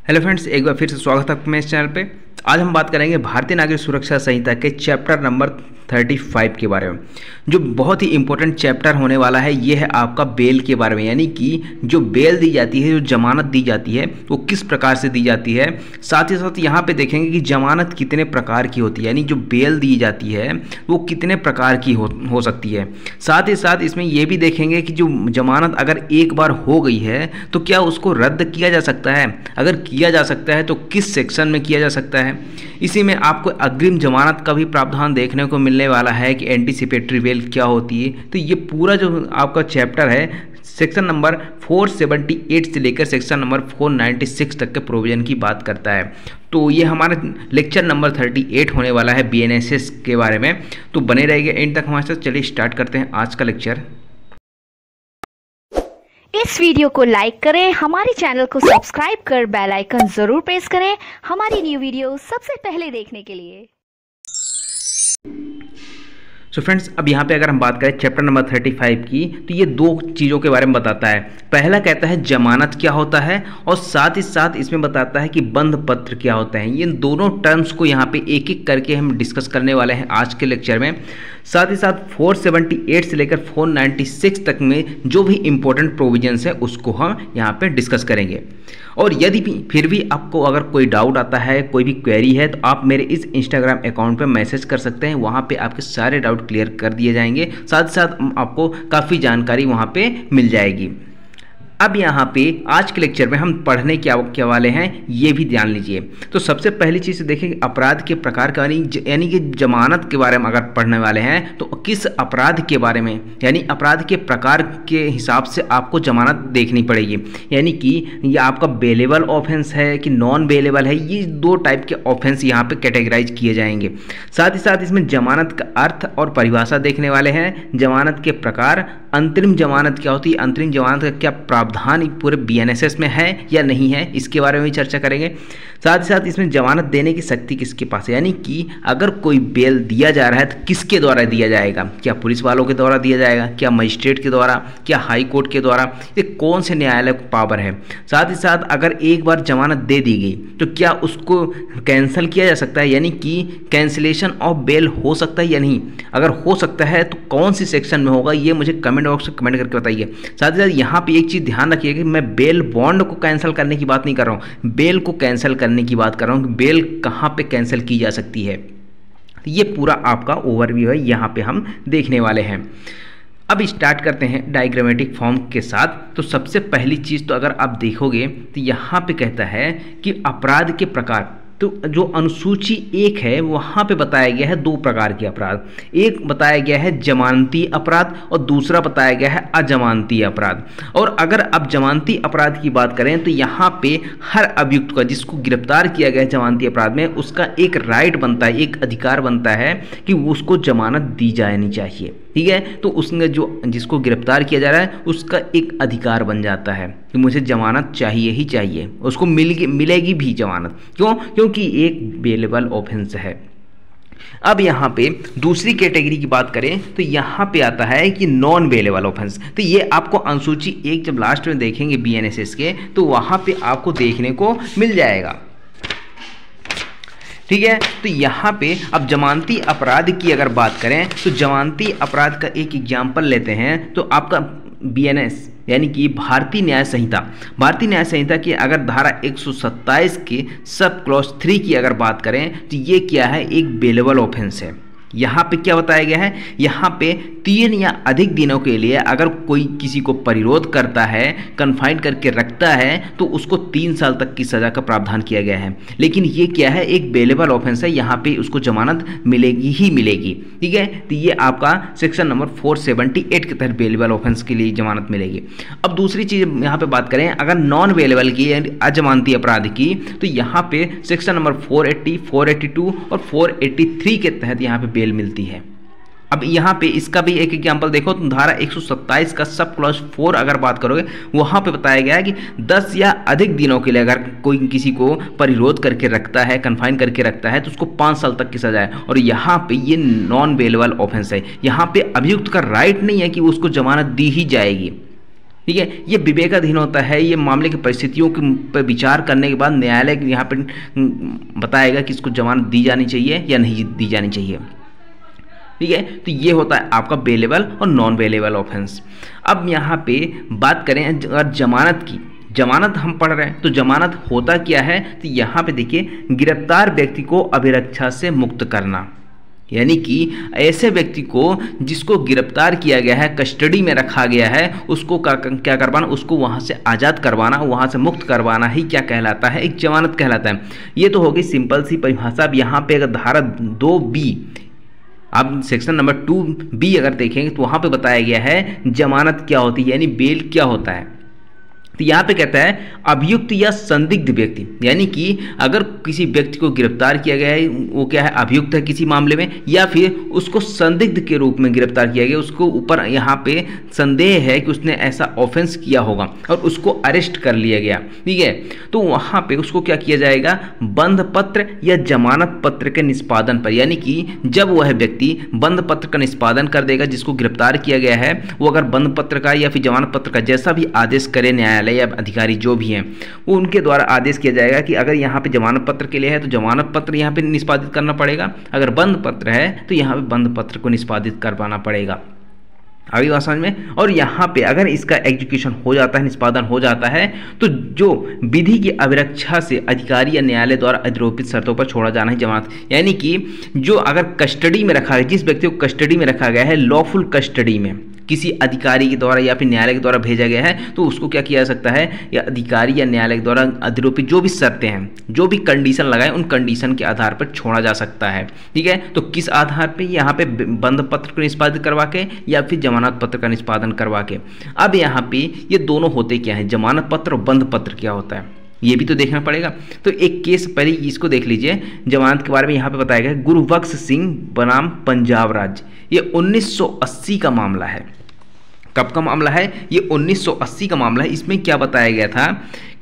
Hello friends, एक बार फिर से स्वागत है आपका इस चैनल पे। आज हम बात करेंगे भारतीय नागरिक सुरक्षा संहिता के चैप्टर नंबर 35 के बारे में, जो बहुत ही इंपॉर्टेंट चैप्टर होने वाला है। ये है आपका बेल के बारे में, यानी कि जो बेल दी जाती है, जो जमानत दी जाती है, वो किस प्रकार से दी जाती है। साथ ही साथ यहाँ पे देखेंगे कि जमानत कितने प्रकार की होती है, यानी जो बेल दी जाती है वो कितने प्रकार की हो सकती है। साथ ही साथ इसमें ये भी देखेंगे कि जो जमानत अगर एक बार हो गई है तो क्या उसको रद्द किया जा सकता है, अगर किया जा सकता है तो किस सेक्शन में किया जा सकता है। इसी में आपको अग्रिम जमानत का भी प्रावधान देखने को मिलने वाला है कि एंटीसिपेटरी बेल क्या होती है। तो ये पूरा जो आपका चैप्टर है सेक्शन नंबर 478 से लेकर सेक्शन नंबर 496 तक के प्रोविजन की बात करता है। तो ये हमारा लेक्चर नंबर 38 होने वाला है बीएनएसएस के बारे में। तो बने रहेंगे एंड तक हमारे साथ। चलिए स्टार्ट करते हैं आज का लेक्चर। इस वीडियो को लाइक करें, हमारे चैनल को सब्सक्राइब कर बेल आइकन जरूर प्रेस करें हमारी न्यू वीडियो सबसे पहले देखने के लिए। सो फ्रेंड्स, अब यहाँ पे अगर हम बात करें चैप्टर नंबर 35 की, तो ये दो चीज़ों के बारे में बताता है। पहला कहता है जमानत क्या होता है, और साथ ही साथ इसमें बताता है कि बंध पत्र क्या होता है। ये दोनों टर्म्स को यहाँ पे एक एक करके हम डिस्कस करने वाले हैं आज के लेक्चर में। साथ ही साथ 478 से लेकर 496 तक में जो भी इम्पोर्टेंट प्रोविजंस है उसको हम यहाँ पे डिस्कस करेंगे। और यदि भी फिर भी आपको अगर कोई डाउट आता है, कोई भी क्वेरी है, तो आप मेरे इस इंस्टाग्राम अकाउंट पे मैसेज कर सकते हैं। वहाँ पे आपके सारे डाउट क्लियर कर दिए जाएंगे। साथ ही साथ आपको काफ़ी जानकारी वहाँ पे मिल जाएगी। अब यहाँ पे आज के लेक्चर में हम पढ़ने क्या वाले हैं ये भी ध्यान लीजिए। तो सबसे पहली चीज़ देखेंगे अपराध के प्रकार का, यानी कि जमानत के बारे में अगर पढ़ने वाले हैं तो किस अपराध के बारे में, यानी अपराध के प्रकार के हिसाब से आपको जमानत देखनी पड़ेगी। यानी कि ये आपका बेलेबल ऑफेंस है कि नॉन बेलेबल है, ये दो टाइप के ऑफेंस यहाँ पे कैटेगराइज किए जाएंगे। साथ ही साथ इसमें जमानत का अर्थ और परिभाषा देखने वाले हैं। जमानत के प्रकार, अंतरिम जमानत क्या होती है, अंतरिम जमानत का क्या प्रावधान पूरे बीएनएसएस में है या नहीं है, इसके बारे में भी चर्चा करेंगे। साथ ही साथ इसमें जमानत देने की शक्ति किसके पास है, यानी कि अगर कोई बेल दिया जा रहा है तो किसके द्वारा दिया जाएगा। क्या पुलिस वालों के द्वारा दिया जाएगा, क्या मजिस्ट्रेट के द्वारा, क्या हाई कोर्ट के द्वारा, ये कौन से न्यायालय को पावर है। साथ ही साथ अगर एक बार जमानत दे दी गई तो क्या उसको कैंसिल किया जा सकता है, यानी कि कैंसिलेशन ऑफ बेल हो सकता है या नहीं। अगर हो सकता है तो कौन सी सेक्शन में होगा, ये मुझे कमेंट बॉक्स में कमेंट करके बताइए। साथ ही साथ यहाँ पे एक चीज़ ध्यान रखिए कि मैं बेल बॉन्ड को कैंसिल करने की बात नहीं कर रहा हूँ, बेल को कैंसिल करने की बात कर रहा हूँ कि बेल कहाँ पे कैंसिल की जा सकती है। तो ये पूरा आपका ओवरव्यू है, यहाँ पे हम देखने वाले हैं। अब स्टार्ट करते हैं डायग्रामेटिक फॉर्म के साथ। तो सबसे पहली चीज़ तो अगर आप देखोगे तो यहाँ पे कहता है कि अपराध के प्रकार। तो जो अनुसूची 1 है वहाँ पे बताया गया है दो प्रकार के अपराध। एक बताया गया है जमानती अपराध और दूसरा बताया गया है अजमानती अपराध। और अगर आप जमानती अपराध की बात करें तो यहाँ पे हर अभियुक्त का, जिसको गिरफ्तार किया गया है जमानती अपराध में, उसका एक राइट बनता है, एक अधिकार बनता है कि उसको जमानत दी जानी चाहिए। ठीक है, तो उसने जिसको गिरफ्तार किया जा रहा है उसका एक अधिकार बन जाता है कि मुझे जमानत चाहिए ही चाहिए, उसको मिलेगी भी जमानत। क्यों? क्योंकि एक बेलेबल ऑफेंस है। अब यहाँ पे दूसरी कैटेगरी की बात करें तो यहाँ पे आता है कि नॉन बेलेबल ऑफेंस। तो ये आपको अनुसूची 1 जब लास्ट में देखेंगे बीएनएसएस के तो वहाँ पे आपको देखने को मिल जाएगा। ठीक है, तो यहाँ पे अब जमानती अपराध की अगर बात करें तो जमानती अपराध का एक एग्जाम्पल लेते हैं। तो आपका बीएनएस यानी कि भारतीय न्याय संहिता की अगर धारा 127 के सब क्लॉज 3 की अगर बात करें तो ये क्या है, एक बेलेबल ऑफेंस है। यहाँ पे क्या बताया गया है, यहाँ पे 3 या अधिक दिनों के लिए अगर कोई किसी को परिरोध करता है, कन्फाइन करके रखता है, तो उसको 3 साल तक की सज़ा का प्रावधान किया गया है। लेकिन ये क्या है, एक बेलेबल ऑफेंस है, यहाँ पे उसको जमानत मिलेगी ही मिलेगी। ठीक है, तो ये आपका सेक्शन नंबर 478 के तहत बेलेबल ऑफेंस के लिए जमानत मिलेगी। अब दूसरी चीज़ यहाँ पे बात करें अगर नॉन बेलेबल की यानी अजमानती अपराध की, तो यहाँ पे सेक्शन नंबर 480, 482 और 483 के तहत यहाँ पे बेल मिलती है। अब यहाँ पे इसका भी एक एग्जाम्पल देखो तो धारा 127 का सब क्लॉज 4 अगर बात करोगे वहाँ पे बताया गया है कि 10 या अधिक दिनों के लिए अगर कोई किसी को परिरोध करके रखता है, कन्फाइन करके रखता है, तो उसको 5 साल तक की सजा है। और यहाँ पे ये नॉन बेलेबल ऑफेंस है। यहाँ पे अभियुक्त का राइट नहीं है कि उसको जमानत दी ही जाएगी। ठीक है। ये विवेकाधीन होता है, ये मामले की परिस्थितियों के पर विचार करने के बाद न्यायालय यहाँ पर बताएगा कि इसको जमानत दी जानी चाहिए या नहीं दी जानी चाहिए। ठीक है, तो ये होता है आपका बेलेबल और नॉन बेलेबल ऑफेंस। अब यहाँ पे बात करें अगर जमानत की, जमानत हम पढ़ रहे हैं तो जमानत होता क्या है, तो यहाँ पे देखिए गिरफ्तार व्यक्ति को अभिरक्षा से मुक्त करना, यानी कि ऐसे व्यक्ति को जिसको गिरफ्तार किया गया है, कस्टडी में रखा गया है, उसको क्या करवाना, उसको वहाँ से आज़ाद करवाना, वहाँ से मुक्त करवाना ही क्या कहलाता है, एक जमानत कहलाता है। ये तो होगी सिंपल सी परिभाषा। अब यहाँ पे अगर धारा 2B, अब सेक्शन नंबर 2B अगर देखेंगे तो वहाँ पे बताया गया है जमानत क्या होती है, यानी बेल क्या होता है। तो यहाँ पे कहता है अभियुक्त या संदिग्ध व्यक्ति, यानी कि अगर किसी व्यक्ति को गिरफ्तार किया गया है, वो क्या है, अभियुक्त है किसी मामले में, या फिर उसको संदिग्ध के रूप में गिरफ्तार किया गया, उसको ऊपर यहाँ पे संदेह है कि उसने ऐसा ऑफेंस किया होगा और उसको अरेस्ट कर लिया गया। ठीक है, तो वहाँ पे उसको क्या किया जाएगा, बंध पत्र या जमानत पत्र के निष्पादन पर, यानी कि जब वह व्यक्ति बंध पत्र का निष्पादन कर देगा, जिसको गिरफ्तार किया गया है, वो अगर बंध पत्र का या फिर जमानत पत्र का जैसा भी आदेश करे न्यायालय या अधिकारी जो भी हैं, वो उनके द्वारा आदेश किया जाएगा कि अगर यहाँ पे जमानत पत्र के लिए है तो जमानत पत्र यहाँ पे निष्पादित करना पड़ेगा, अगर बंद पत्र है तो यहाँ पे बंद पत्र को निष्पादित करवाना पड़ेगा। अभी बात समझ में। और यहाँ पे अगर इसका एग्जीक्यूशन हो जाता है, निष्पादन हो जाता है, तो जो विधि की अभिरक्षा से अधिकारी या न्यायालय द्वारा अधिरोपित शर्तों पर छोड़ा जाना है जमानत, यानी कि जो अगर कस्टडी में रखा है, जिस व्यक्ति को कस्टडी में रखा गया है, लॉफुल कस्टडी में किसी अधिकारी के द्वारा या फिर न्यायालय के द्वारा भेजा गया है, तो उसको क्या किया जा सकता है, या अधिकारी या न्यायालय के द्वारा अधिरोपित जो भी शर्तें हैं, जो भी कंडीशन लगाए, उन कंडीशन के आधार पर छोड़ा जा सकता है। ठीक है, तो किस आधार पे, यहाँ पे बंद पत्र को निष्पादित करवा के या फिर जमानत पत्र का निष्पादन करवा के। अब यहाँ पे ये दोनों होते क्या है, जमानत पत्र और बंद पत्र क्या होता है, ये भी तो देखना पड़ेगा। तो एक केस पहले इसको देख लीजिए, जमानत के बारे में यहाँ पे बताया गया, गुरुबख्श सिंह बनाम पंजाब राज्य, ये 1980 का मामला है। कब का मामला है, ये 1980 का मामला है। इसमें क्या बताया गया था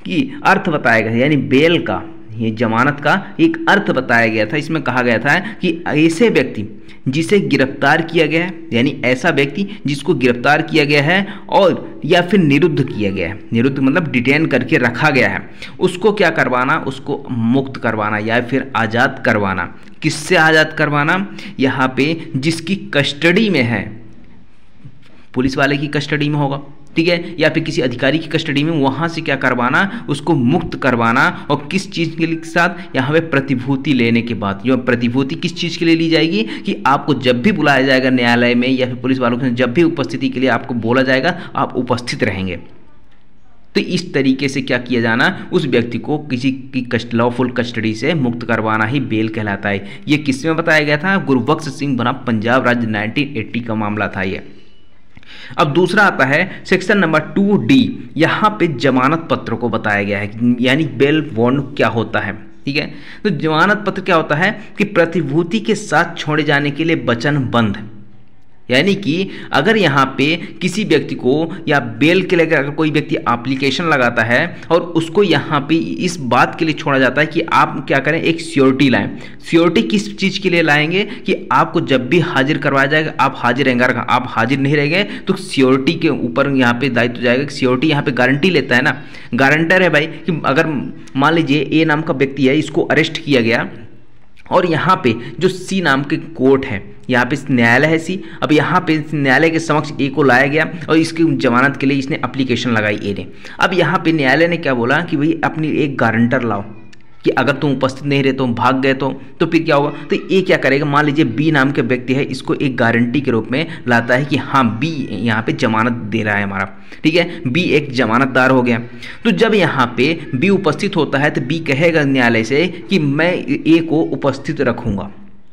कि अर्थ बताया गया, यानी बेल का, ये जमानत का एक अर्थ बताया गया था। इसमें कहा गया था कि ऐसे व्यक्ति जिसे गिरफ्तार किया गया है, यानी ऐसा व्यक्ति जिसको गिरफ्तार किया गया है और या फिर निरुद्ध किया गया है, निरुद्ध मतलब डिटेन करके रखा गया है, उसको क्या करवाना, उसको मुक्त करवाना या फिर आज़ाद करवाना। किससे आज़ाद करवाना, यहाँ पे जिसकी कस्टडी में है, पुलिस वाले की कस्टडी में होगा, ठीक है, या फिर किसी अधिकारी की कस्टडी में, वहाँ से क्या करवाना, उसको मुक्त करवाना। और किस चीज़ के साथ, यहाँ पे प्रतिभूति लेने के बाद। जो प्रतिभूति किस चीज़ के लिए ली जाएगी कि आपको जब भी बुलाया जाएगा न्यायालय में या फिर पुलिस वालों के जब भी उपस्थिति के लिए आपको बोला जाएगा, आप उपस्थित रहेंगे। तो इस तरीके से क्या किया जाना, उस व्यक्ति को किसी की लॉफुल कस्टडी से मुक्त करवाना ही बेल कहलाता है। ये किस में बताया गया था, गुरुबख्श सिंह बनाम पंजाब राज्य 1980 का मामला था ये। अब दूसरा आता है सेक्शन नंबर 2D, यहाँ पे जमानत पत्र को बताया गया है, यानी बेल बॉन्ड क्या होता है। ठीक है, तो जमानत पत्र क्या होता है कि प्रतिभूति के साथ छोड़े जाने के लिए वचनबद्ध, यानी कि अगर यहाँ पे किसी व्यक्ति को या बेल के लिए अगर कोई व्यक्ति एप्लीकेशन लगाता है और उसको यहाँ पे इस बात के लिए छोड़ा जाता है कि आप क्या करें, एक श्योरिटी लाएं। श्योरिटी किस चीज़ के लिए लाएंगे कि आपको जब भी हाजिर करवाया जाएगा आप हाजिर रहेंगे, अगर आप हाजिर नहीं रहेंगे तो श्योरिटी के ऊपर यहाँ पे दायित्व जाएगा। श्योरिटी यहाँ पे गारंटी लेता है ना, गारंटर है भाई, कि अगर मान लीजिए ए नाम का व्यक्ति है, इसको अरेस्ट किया गया और यहाँ पे जो सी नाम के कोर्ट है, यहाँ पे न्यायालय है सी, अब यहाँ पे न्यायालय के समक्ष ए को लाया गया और इसकी जमानत के लिए इसने एप्लीकेशन लगाई ए ने। अब यहाँ पे न्यायालय ने क्या बोला कि भाई अपनी एक गारंटर लाओ, कि अगर तुम उपस्थित नहीं रहे, तुम भाग गए तो फिर क्या होगा। तो ए क्या करेगा, मान लीजिए बी नाम के व्यक्ति है, इसको एक गारंटी के रूप में लाता है कि हाँ बी यहाँ पे जमानत दे रहा है हमारा, ठीक है, बी एक जमानतदार हो गया। तो जब यहाँ पे बी उपस्थित होता है तो बी कहेगा न्यायालय से कि मैं ए को उपस्थित रखूँगा,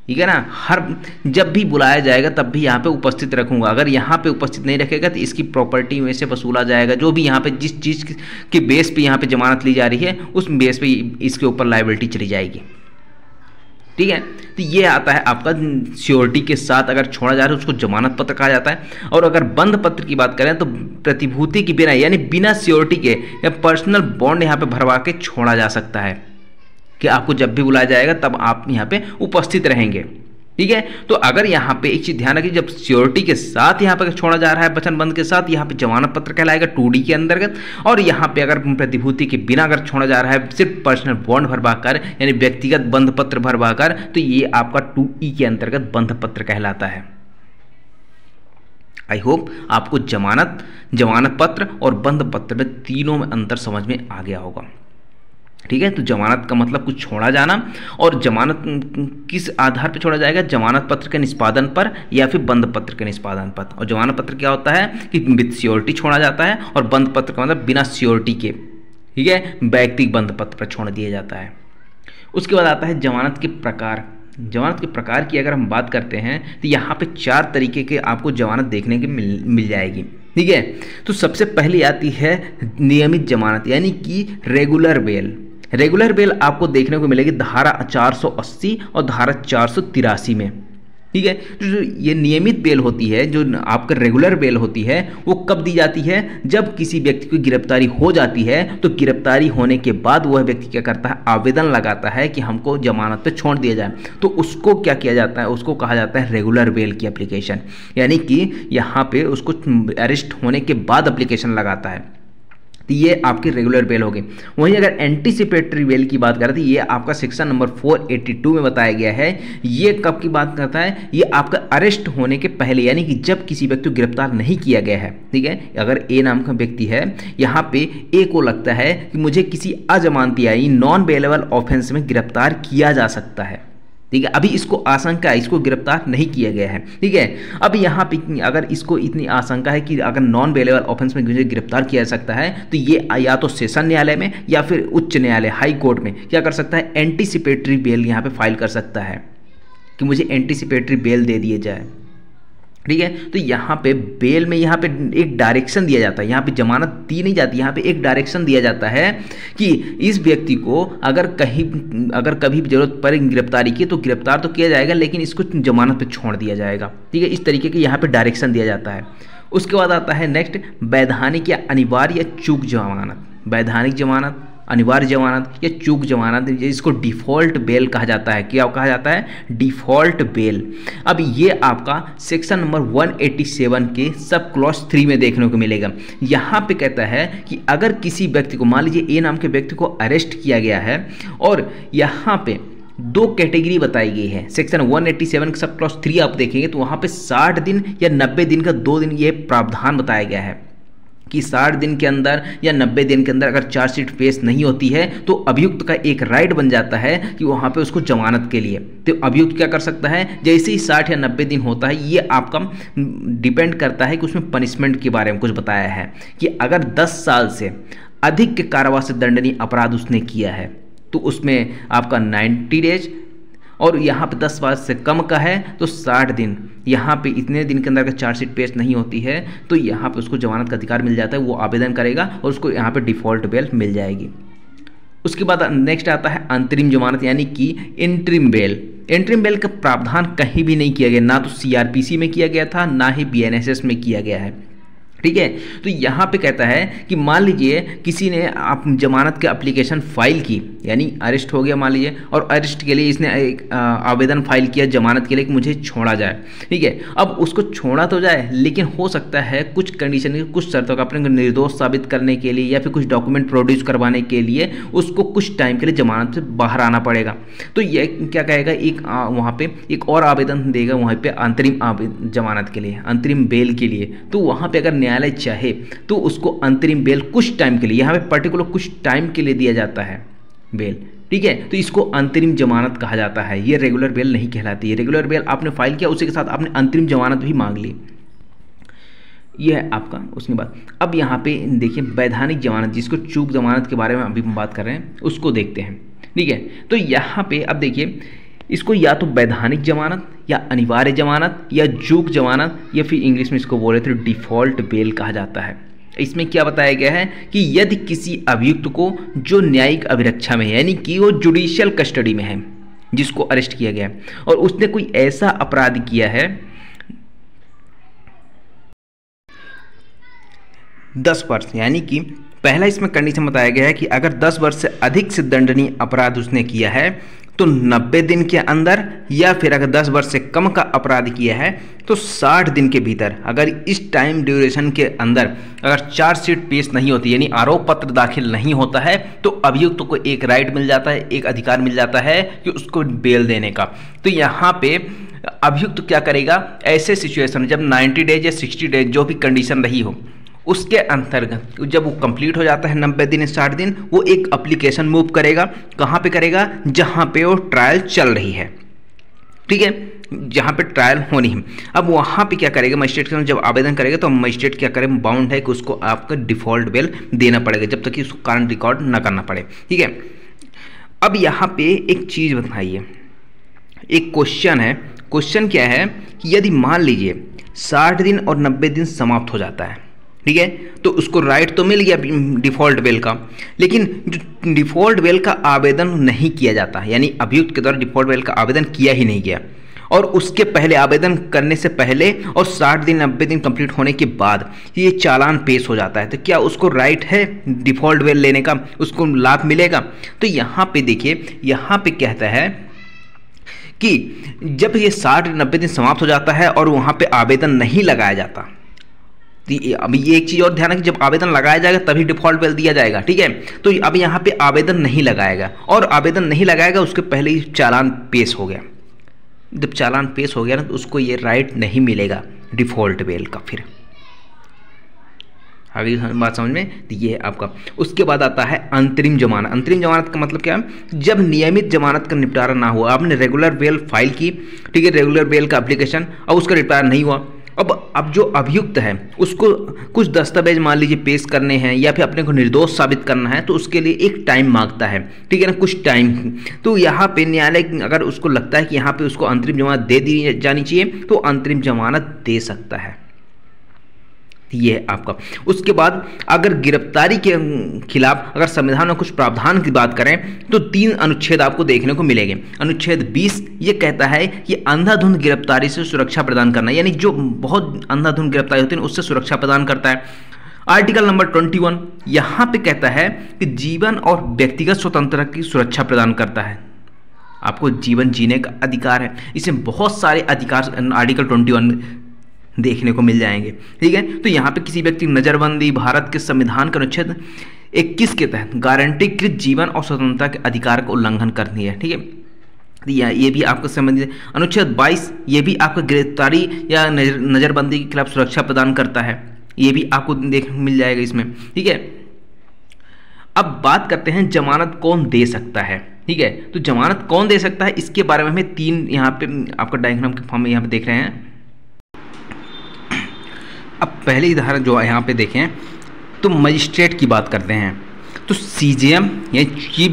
ठीक है ना, हर जब भी बुलाया जाएगा तब भी यहाँ पे उपस्थित रखूंगा। अगर यहाँ पे उपस्थित नहीं रखेगा तो इसकी प्रॉपर्टी में से वसूला जाएगा, जो भी यहाँ पे जिस चीज़ के बेस पे यहाँ पे जमानत ली जा रही है उस बेस पे इसके ऊपर लायबिलिटी चली जाएगी। ठीक है, तो ये आता है आपका श्योरिटी के साथ अगर छोड़ा जा रहा है उसको जमानत पत्र कहा जाता है। और अगर बंद पत्र की बात करें तो प्रतिभूति की बिना, यानी बिना श्योरिटी के या पर्सनल बॉन्ड यहाँ पे भरवा के छोड़ा जा सकता है कि आपको जब भी बुलाया जाएगा तब आप यहाँ पे उपस्थित रहेंगे। ठीक है। तो अगर यहाँ पे एक चीज ध्यान रखिए, जब सियोरिटी के साथ यहाँ पे छोड़ा जा रहा है वचनबंध के साथ, यहाँ पे जमानत पत्र कहलाएगा 2D के अंतर्गत। और यहाँ पे अगर प्रतिभूति के बिना अगर छोड़ा जा रहा है सिर्फ पर्सनल बॉन्ड भरवाकर यानी व्यक्तिगत बंध पत्र भरवाकर, तो ये आपका 2E के अंतर्गत बंध पत्र कहलाता है। आई होप आपको जमानत पत्र और बंध पत्र में तीनों में अंतर समझ में आ गया होगा। ठीक है। तो जमानत का मतलब कुछ छोड़ा जाना, और जमानत किस आधार पर छोड़ा जाएगा, जमानत पत्र के निष्पादन पर या फिर बंध पत्र के निष्पादन पर। और जमानत पत्र क्या होता है कि विद सियोरिटी छोड़ा जाता है, और बंध पत्र का मतलब बिना सियोरिटी के, ठीक है, व्यक्तिगत बंध पत्र पर छोड़ दिया जाता है। उसके बाद आता है जमानत के प्रकार। जमानत के प्रकार की अगर हम बात करते हैं तो यहाँ पे 4 तरीके के आपको जमानत देखने के मिल जाएगी। ठीक है। तो सबसे पहली आती है नियमित जमानत यानी कि रेगुलर बेल। रेगुलर बेल आपको देखने को मिलेगी धारा 480 और धारा 483 में। ठीक है। जो ये नियमित बेल होती है, जो आपका रेगुलर बेल होती है, वो कब दी जाती है, जब किसी व्यक्ति की गिरफ्तारी हो जाती है, तो गिरफ्तारी होने के बाद वह व्यक्ति क्या करता है, आवेदन लगाता है कि हमको जमानत पे छोड़ दिया जाए। तो उसको क्या किया जाता है, उसको कहा जाता है रेगुलर बेल की एप्लीकेशन, यानी कि यहाँ पे उसको अरेस्ट होने के बाद एप्लीकेशन लगाता है। तो ये आपकी रेगुलर बेल हो गई। वहीं अगर एंटीसिपेटरी बेल की बात करें तो ये आपका सेक्शन नंबर 482 में बताया गया है। ये कब की बात करता है, ये आपका अरेस्ट होने के पहले, यानी कि जब किसी व्यक्ति को गिरफ्तार नहीं किया गया है। ठीक है। अगर ए नाम का व्यक्ति है, यहाँ पे ए को लगता है कि मुझे किसी अजमानती यानी नॉन बेलेबल ऑफेंस में गिरफ्तार किया जा सकता है। ठीक है। अभी इसको आशंका है, इसको गिरफ्तार नहीं किया गया है। ठीक है। अब यहाँ पे अगर इसको इतनी आशंका है कि अगर नॉन बेलेबल ऑफेंस में मुझे गिरफ्तार किया जा सकता है, तो ये या तो सेशन न्यायालय में या फिर उच्च न्यायालय हाई कोर्ट में क्या कर सकता है, एंटीसिपेटरी बेल यहाँ पे फाइल कर सकता है कि मुझे एंटीसिपेटरी बेल दे दिए जाए। ठीक है। तो यहाँ पे बेल में यहाँ पे एक डायरेक्शन दिया जाता है, यहाँ पे जमानत दी नहीं जाती, यहाँ पे एक डायरेक्शन दिया जाता है कि इस व्यक्ति को अगर कभी जरूरत पड़े गिरफ्तारी की तो गिरफ्तार तो किया जाएगा, लेकिन इसको जमानत पे छोड़ दिया जाएगा। ठीक है। इस तरीके के यहाँ पे डायरेक्शन दिया जाता है। उसके बाद आता है नेक्स्ट वैधानिक या अनिवार्य या चूक जमानत। वैधानिक जमानत, अनिवार्य जमानत या चूक जमानत, जिसको डिफ़ॉल्ट बेल कहा जाता है। क्या कहा जाता है, डिफ़ॉल्ट बेल। अब ये आपका सेक्शन नंबर 187 के सब क्लॉज 3 में देखने को मिलेगा। यहाँ पे कहता है कि अगर किसी व्यक्ति को, मान लीजिए ए नाम के व्यक्ति को अरेस्ट किया गया है, और यहाँ पे 2 कैटेगरी बताई गई है। सेक्शन 187 सब क्लॉज 3 आप देखेंगे तो वहाँ पे 60 दिन या 90 दिन का 2 दिन ये प्रावधान बताया गया है कि 60 दिन के अंदर या 90 दिन के अंदर अगर चार्जशीट पेश नहीं होती है तो अभियुक्त का एक राइट बन जाता है कि वहाँ पे उसको जमानत के लिए, तो अभियुक्त क्या कर सकता है, जैसे ही 60 या 90 दिन होता है, ये आपका डिपेंड करता है कि उसमें पनिशमेंट के बारे में कुछ बताया है कि अगर 10 साल से अधिक के कारावास से दंडनीय अपराध उसने किया है तो उसमें आपका 90 डेज, और यहाँ पे 10 वर्ष से कम का है तो 60 दिन। यहाँ पे इतने दिन के अंदर अगर चार्जशीट पेश नहीं होती है तो यहाँ पे उसको जमानत का अधिकार मिल जाता है, वो आवेदन करेगा और उसको यहाँ पे डिफ़ॉल्ट बेल मिल जाएगी। उसके बाद नेक्स्ट आता है अंतरिम जमानत यानी कि इंटरिम बेल। इंटरिम बेल का प्रावधान कहीं भी नहीं किया गया, ना तो CRPC में किया गया था, ना ही BNSS में किया गया है। ठीक है। तो यहाँ पे कहता है कि मान लीजिए किसी ने आप जमानत के एप्लीकेशन फाइल की, यानी अरेस्ट हो गया मान लीजिए, और अरेस्ट के लिए इसने एक आवेदन फाइल किया जमानत के लिए कि मुझे छोड़ा जाए। ठीक है। अब उसको छोड़ा तो जाए, लेकिन हो सकता है कुछ कंडीशन, कुछ शर्तों का अपने निर्दोष साबित करने के लिए या फिर कुछ डॉक्यूमेंट प्रोड्यूस करवाने के लिए उसको कुछ टाइम के लिए जमानत से बाहर आना पड़ेगा। तो ये क्या कहेगा, एक वहाँ पे एक और आवेदन देगा वहाँ पे अंतरिम जमानत के लिए, अंतरिम बेल के लिए। तो वहाँ पे अगर न्यायालय चाहे तो उसको अंतरिम बेल कुछ टाइम के लिए, यहाँ पे पर्टिकुलर कुछ टाइम के लिए दिया जाता है बेल। ठीक है। तो इसको अंतरिम जमानत कहा जाता है, ये रेगुलर बेल नहीं कहलाती है। रेगुलर बेल आपने फाइल किया, उसी के साथ आपने अंतरिम जमानत भी मांग ली, ये है आपका। उसके बाद अब यहाँ पे देखिए वैधानिक जमानत, जिसको चूक जमानत के बारे में अभी हम बात कर रहे हैं, उसको देखते हैं। ठीक है। तो यहाँ पे अब देखिए इसको या तो वैधानिक जमानत या अनिवार्य जमानत या चूक जमानत या फिर इंग्लिश में इसको बोले तो डिफ़ॉल्ट बेल कहा जाता है। इसमें क्या बताया गया है कि यदि किसी अभियुक्त को जो न्यायिक अभिरक्षा में है, यानी कि वो जुडिशियल कस्टडी में है, जिसको अरेस्ट किया गया है, और उसने कोई ऐसा अपराध किया है 10 वर्ष, यानी कि पहला इसमें कंडीशन बताया गया है कि अगर 10 वर्ष से अधिक से दंडनीय अपराध उसने किया है तो 90 दिन के अंदर, या फिर अगर 10 वर्ष से कम का अपराध किया है तो 60 दिन के भीतर। अगर इस टाइम ड्यूरेशन के अंदर अगर चार्जशीट पेश नहीं होती, यानी आरोप पत्र दाखिल नहीं होता है, तो अभियुक्त को एक राइट मिल जाता है, एक अधिकार मिल जाता है कि उसको बेल देने का। तो यहाँ पे अभियुक्त क्या करेगा, ऐसे सिचुएशन जब 90 डेज या 60 डेज जो भी कंडीशन रही हो, उसके अंतर्गत जब वो कंप्लीट हो जाता है 90 दिन 60 दिन, वो एक एप्लीकेशन मूव करेगा। कहाँ पे करेगा, जहाँ पे वो ट्रायल चल रही है, ठीक है, जहाँ पे ट्रायल होनी है। अब वहाँ पे क्या करेगा, मजिस्ट्रेट के जब आवेदन करेगा तो मजिस्ट्रेट क्या करेगा, बाउंड है कि उसको आपका डिफॉल्ट बेल देना पड़ेगा जब तक कि उसको कारण रिकॉर्ड ना करना पड़े, ठीक है। अब यहाँ पे एक चीज़ बताइए, एक क्वेश्चन है। क्वेश्चन क्या है कि यदि मान लीजिए 60 दिन और 90 दिन समाप्त हो जाता है, ठीक है, तो उसको राइट तो मिल गया डिफ़ॉल्ट बेल का, लेकिन जो डिफ़ॉल्ट बेल का आवेदन नहीं किया जाता, यानी अभियुक्त के द्वारा डिफ़ॉल्ट बेल का आवेदन किया ही नहीं गया, और उसके पहले आवेदन करने से पहले और 60 दिन 90 दिन कंप्लीट होने के बाद ये चालान पेश हो जाता है, तो क्या उसको राइट है डिफ़ॉल्ट बेल लेने का, उसको लाभ मिलेगा? तो यहाँ पे देखिए, यहाँ पे कहता है कि जब ये 60-90 दिन समाप्त हो जाता है और वहाँ पे आवेदन नहीं लगाया जाता, अभी ये एक चीज़ और ध्यान रखिए, जब आवेदन लगाया जाएगा तभी डिफ़ॉल्ट बेल दिया जाएगा, ठीक है। तो अब यहाँ पे आवेदन नहीं लगाएगा, और आवेदन नहीं लगाएगा उसके पहले ही चालान पेश हो गया। जब चालान पेश हो गया ना, तो उसको ये राइट नहीं मिलेगा डिफ़ॉल्ट बेल का। फिर अभी बात समझ में, तो ये है आपका। उसके बाद आता है अंतरिम जमानत। अंतरिम जमानत का मतलब क्या है, जब नियमित जमानत का निपटारा ना हुआ, आपने रेगुलर बेल फाइल की, ठीक है, रेगुलर बेल का एप्लीकेशन, और उसका निपटारा नहीं हुआ। अब जो अभियुक्त है उसको कुछ दस्तावेज मान लीजिए पेश करने हैं, या फिर अपने को निर्दोष साबित करना है, तो उसके लिए एक टाइम मांगता है, ठीक है ना, कुछ टाइम। तो यहाँ पे न्यायालय अगर उसको लगता है कि यहाँ पे उसको अंतरिम जमानत दे दी जानी चाहिए, तो अंतरिम जमानत दे सकता है। ये है आपका। उसके बाद अगर गिरफ्तारी के खिलाफ अगर संविधान में कुछ प्रावधान की बात करें, तो 3 अनुच्छेद आपको देखने को मिलेंगे। अनुच्छेद 20 ये कहता है कि अंधाधुंध गिरफ्तारी से सुरक्षा प्रदान करना, यानी जो बहुत अंधाधुंध गिरफ्तारी होती है उससे सुरक्षा प्रदान करता है। आर्टिकल नंबर 21 यहाँ पे कहता है कि जीवन और व्यक्तिगत स्वतंत्रता की सुरक्षा प्रदान करता है। आपको जीवन जीने का अधिकार है, इसमें बहुत सारे अधिकार आर्टिकल 21 देखने को मिल जाएंगे, ठीक है। तो यहाँ पे किसी व्यक्ति नज़रबंदी भारत के संविधान के अनुच्छेद 21 के तहत गारंटीकृत जीवन और स्वतंत्रता के अधिकार का उल्लंघन करनी है, ठीक है। ये भी आपको संबंधित है। अनुच्छेद 22 ये भी आपको गिरफ्तारी या नज़रबंदी के खिलाफ सुरक्षा प्रदान करता है, ये भी आपको देख मिल जाएगा इसमें, ठीक है। अब बात करते हैं जमानत कौन दे सकता है, ठीक है। तो जमानत कौन दे सकता है, इसके बारे में हमें 3 यहाँ पे आपका डायग्राम के फॉर्म में यहाँ पे देख रहे हैं। अब पहली धारा जो यहाँ पे देखें, तो मजिस्ट्रेट की बात करते हैं, तो सीजेएम यानी chief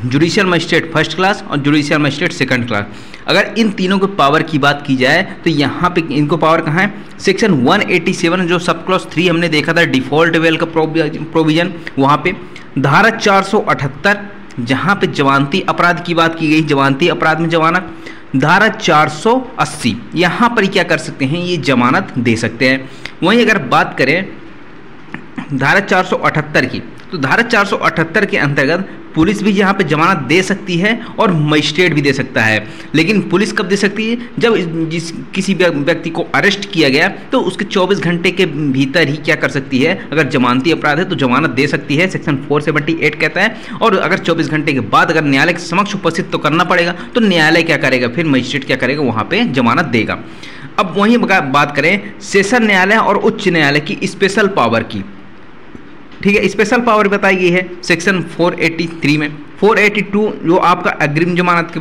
judicial magistrate first class और जुडिशियल मजिस्ट्रेट सेकंड क्लास, अगर इन तीनों के पावर की बात की जाए तो यहाँ पे इनको पावर कहाँ है, सेक्शन 187 जो सब क्लॉज 3 हमने देखा था डिफ़ॉल्ट बेल का प्रोविजन, वहाँ पे धारा 478 जहाँ पे जमानती अपराध की बात की गई, जमानती अपराध में जमानत, धारा 480 यहाँ पर क्या कर सकते हैं, ये जमानत दे सकते हैं। वहीं अगर बात करें धारा 478 की, तो धारा 478 के अंतर्गत पुलिस भी यहाँ पे जमानत दे सकती है और मजिस्ट्रेट भी दे सकता है। लेकिन पुलिस कब दे सकती है, जब किसी व्यक्ति को अरेस्ट किया गया तो उसके 24 घंटे के भीतर ही क्या कर सकती है, अगर जमानती अपराध है तो जमानत दे सकती है, सेक्शन 478 कहता है। और अगर 24 घंटे के बाद अगर न्यायालय के समक्ष उपस्थित तो करना पड़ेगा, तो न्यायालय क्या करेगा, फिर मजिस्ट्रेट क्या करेगा, वहाँ पर जमानत देगा। अब वहीं बात करें सेशन न्यायालय और उच्च न्यायालय की स्पेशल पावर की, ठीक है। स्पेशल पावर बताई गई है सेक्शन 483 में। 482 जो आपका अग्रिम जमानत के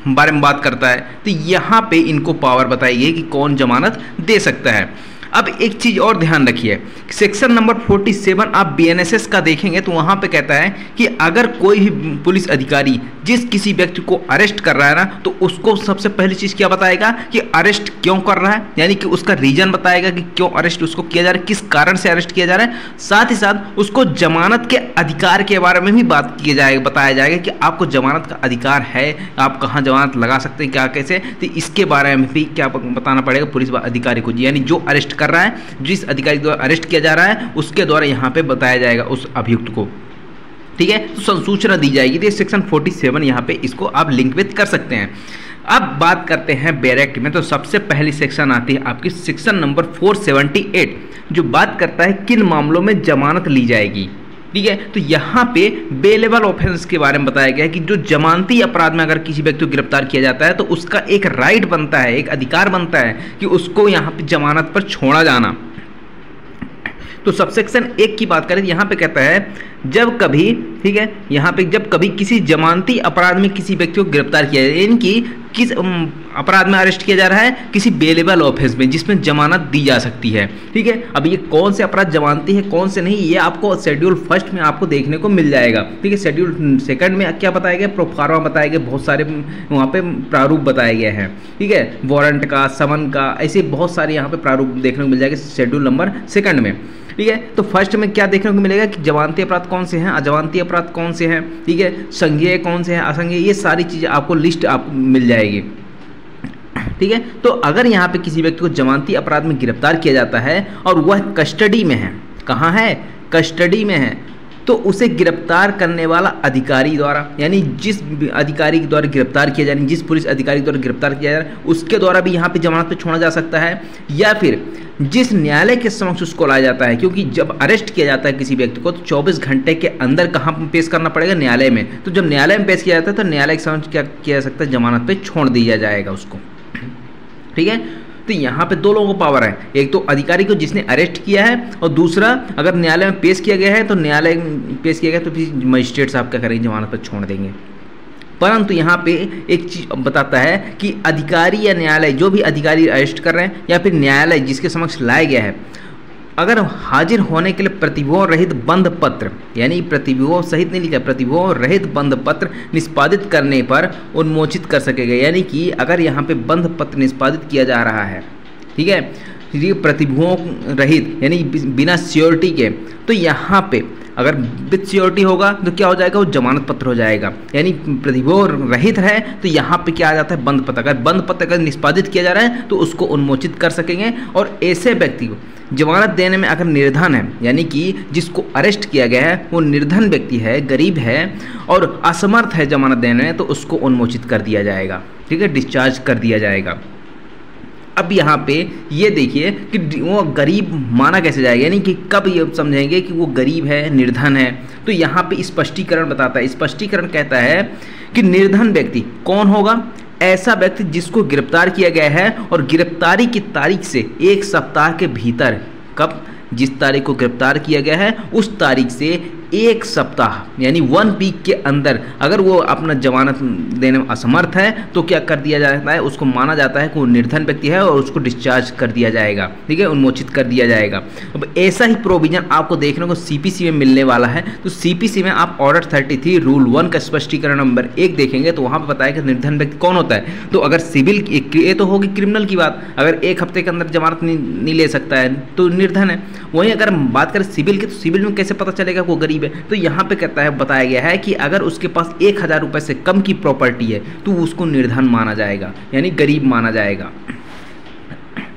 बारे में बात करता है, तो यहाँ पे इनको पावर बताई गई कि कौन जमानत दे सकता है। अब एक चीज़ और ध्यान रखिए, सेक्शन नंबर 47 आप बीएनएसएस का देखेंगे तो वहाँ पे कहता है कि अगर कोई भी पुलिस अधिकारी जिस किसी व्यक्ति को अरेस्ट कर रहा है ना, तो उसको सबसे पहली चीज़ क्या बताएगा कि अरेस्ट क्यों कर रहा है, यानी कि उसका रीजन बताएगा कि क्यों अरेस्ट उसको किया जा रहा है, किस कारण से अरेस्ट किया जा रहा है। साथ ही साथ उसको जमानत के अधिकार के बारे में भी बात किया जाएगा, बताया जाएगा कि आपको जमानत का अधिकार है, आप कहाँ जमानत लगा सकते हैं, क्या कैसे, तो इसके बारे में भी क्या बताना पड़ेगा पुलिस अधिकारी को, यानी जो अरेस्ट कर रहा है, जिस अधिकारी द्वारा अरेस्ट किया जा रहा है उसके द्वारा यहाँ पे बताया जाएगा उस अभियुक्त को, ठीक है, तो संसूचना दी जाएगी। तो सेक्शन 47 यहाँ पे इसको आप लिंक विथ कर सकते हैं। अब बात करते हैं बैरेक्ट में, तो सबसे पहली सेक्शन आती है आपकी सेक्शन नंबर 478, जो बात करता है किन मामलों में जमानत ली जाएगी। ठीक है, तो यहाँ पे बेलेबल ऑफेंस के बारे में बताया गया है कि जो जमानती अपराध में अगर किसी व्यक्ति को गिरफ्तार किया जाता है तो उसका एक राइट बनता है, एक अधिकार बनता है कि उसको यहाँ पे जमानत पर छोड़ा जाना। तो सबसेक्शन 1 की बात करें, यहाँ पे कहता है जब कभी, ठीक है, यहाँ पे जब कभी किसी जमानती अपराध में किसी व्यक्ति को गिरफ्तार किया जाए, यानी कि किस अपराध में अरेस्ट किया जा रहा है, किसी बेलेबल ऑफेंस में जिसमें जमानत दी जा सकती है। ठीक है, अब ये कौन से अपराध जमानती है कौन से नहीं, ये आपको शेड्यूल फर्स्ट में आपको देखने को मिल जाएगा। ठीक है, शेड्यूल सेकंड में क्या बताया गया, प्रोफार्मा बताया गया, बहुत सारे वहाँ पे प्रारूप बताए गए हैं। ठीक है, वारंट का, समन का, ऐसे बहुत सारे यहाँ पे प्रारूप देखने को मिल जाएगा शेड्यूल नंबर सेकंड में। ठीक है, तो फर्स्ट में क्या देखने को मिलेगा कि जमानती अपराध कौन से हैं, अजमानती अपराध कौन से हैं, ठीक है, संज्ञेय कौन से हैं, असंज्ञेय, ये सारी चीज़ें आपको लिस्ट आपको मिल जाएगी। ठीक है, तो अगर यहाँ पे किसी व्यक्ति को जमानती अपराध में गिरफ्तार किया जाता है और वह कस्टडी में है, कहाँ है, कस्टडी में है, तो उसे गिरफ्तार करने वाला अधिकारी द्वारा, यानी जिस अधिकारी के द्वारा गिरफ्तार किया जाए, जिस पुलिस अधिकारी द्वारा गिरफ्तार किया जा रहा है उसके द्वारा भी यहाँ पे जमानत पे छोड़ा जा सकता है, या फिर जिस न्यायालय के समक्ष उसको लाया जाता है। क्योंकि जब अरेस्ट किया जाता है किसी व्यक्ति को तो 24 घंटे के अंदर कहाँ पेश करना पड़ेगा, न्यायालय में। तो जब न्यायालय में पेश किया जाता है तो न्यायालय के समक्ष क्या किया जा सकता है, जमानत पे छोड़ दिया जाएगा उसको। ठीक है, तो यहाँ पे दो लोगों को पावर है, एक तो अधिकारी को जिसने अरेस्ट किया है, और दूसरा अगर न्यायालय में पेश किया गया है तो न्यायालय में पेश किया गया तो फिर मजिस्ट्रेट साहब क्या करेंगे, जमानत पर छोड़ देंगे। परंतु यहाँ पे एक चीज बताता है कि अधिकारी या न्यायालय, जो भी अधिकारी अरेस्ट कर रहे हैं या फिर न्यायालय जिसके समक्ष लाया गया है, अगर हाजिर होने के लिए प्रतिभूओं रहित बंद पत्र, यानी प्रतिभूओं सहित नहीं लिखा, प्रतिभूओं रहित बंद पत्र निष्पादित करने पर उन्मोचित कर सकेगा। यानी कि अगर यहाँ पे बंद पत्र निष्पादित किया जा रहा है, ठीक है, ये प्रतिभूओं रहित यानी बिना सियोरिटी के, तो यहाँ पे अगर विद सियोरिटी होगा तो क्या हो जाएगा, वो जमानत पत्र हो जाएगा। यानी प्रतिभूओं रहित है तो यहाँ पे क्या आ जाता है, बंद पत्र। अगर बंद पत्र अगर निष्पादित किया जा रहा है तो उसको उन्मोचित कर सकेंगे। और ऐसे व्यक्ति को जमानत देने में अगर निर्धन है, यानी कि जिसको अरेस्ट किया गया है वो निर्धन व्यक्ति है, गरीब है और असमर्थ है जमानत देने में, तो उसको उन्मोचित कर दिया जाएगा। ठीक है, डिस्चार्ज कर दिया जाएगा। अब यहाँ पे ये देखिए कि वो गरीब माना कैसे जाएगा, यानी कि कब ये समझेंगे कि वो गरीब है, निर्धन है। तो यहाँ पे स्पष्टीकरण बताता है, स्पष्टीकरण कहता है कि निर्धन व्यक्ति कौन होगा, ऐसा व्यक्ति जिसको गिरफ्तार किया गया है और गिरफ्तारी की तारीख से 1 सप्ताह के भीतर, कब, जिस तारीख को गिरफ्तार किया गया है उस तारीख से 1 सप्ताह यानी 1 वीक के अंदर अगर वो अपना जमानत देने में असमर्थ है तो क्या कर दिया जाता है, उसको माना जाता है कि वो निर्धन व्यक्ति है और उसको डिस्चार्ज कर दिया जाएगा। ठीक है, उन्मोचित कर दिया जाएगा। अब ऐसा ही प्रोविजन आपको देखने को सीपीसी में मिलने वाला है। तो सीपीसी में आप ऑर्डर 33 रूल 1 का स्पष्टीकरण नंबर 1 देखेंगे तो वहाँ पर बताया कि निर्धन व्यक्ति कौन होता है। तो अगर सिविल, ये तो होगी क्रिमिनल की बात, अगर 1 हफ्ते के अंदर जमानत नहीं ले सकता है तो निर्धन है। वहीं अगर हम बात करें सिविल की, तो सिविल में कैसे पता चलेगा वो गरीब है। तो यहाँ पे कहता है, बताया गया है कि अगर उसके पास 1000 रुपये से कम की प्रॉपर्टी है तो उसको निर्धन माना जाएगा, यानी गरीब माना जाएगा।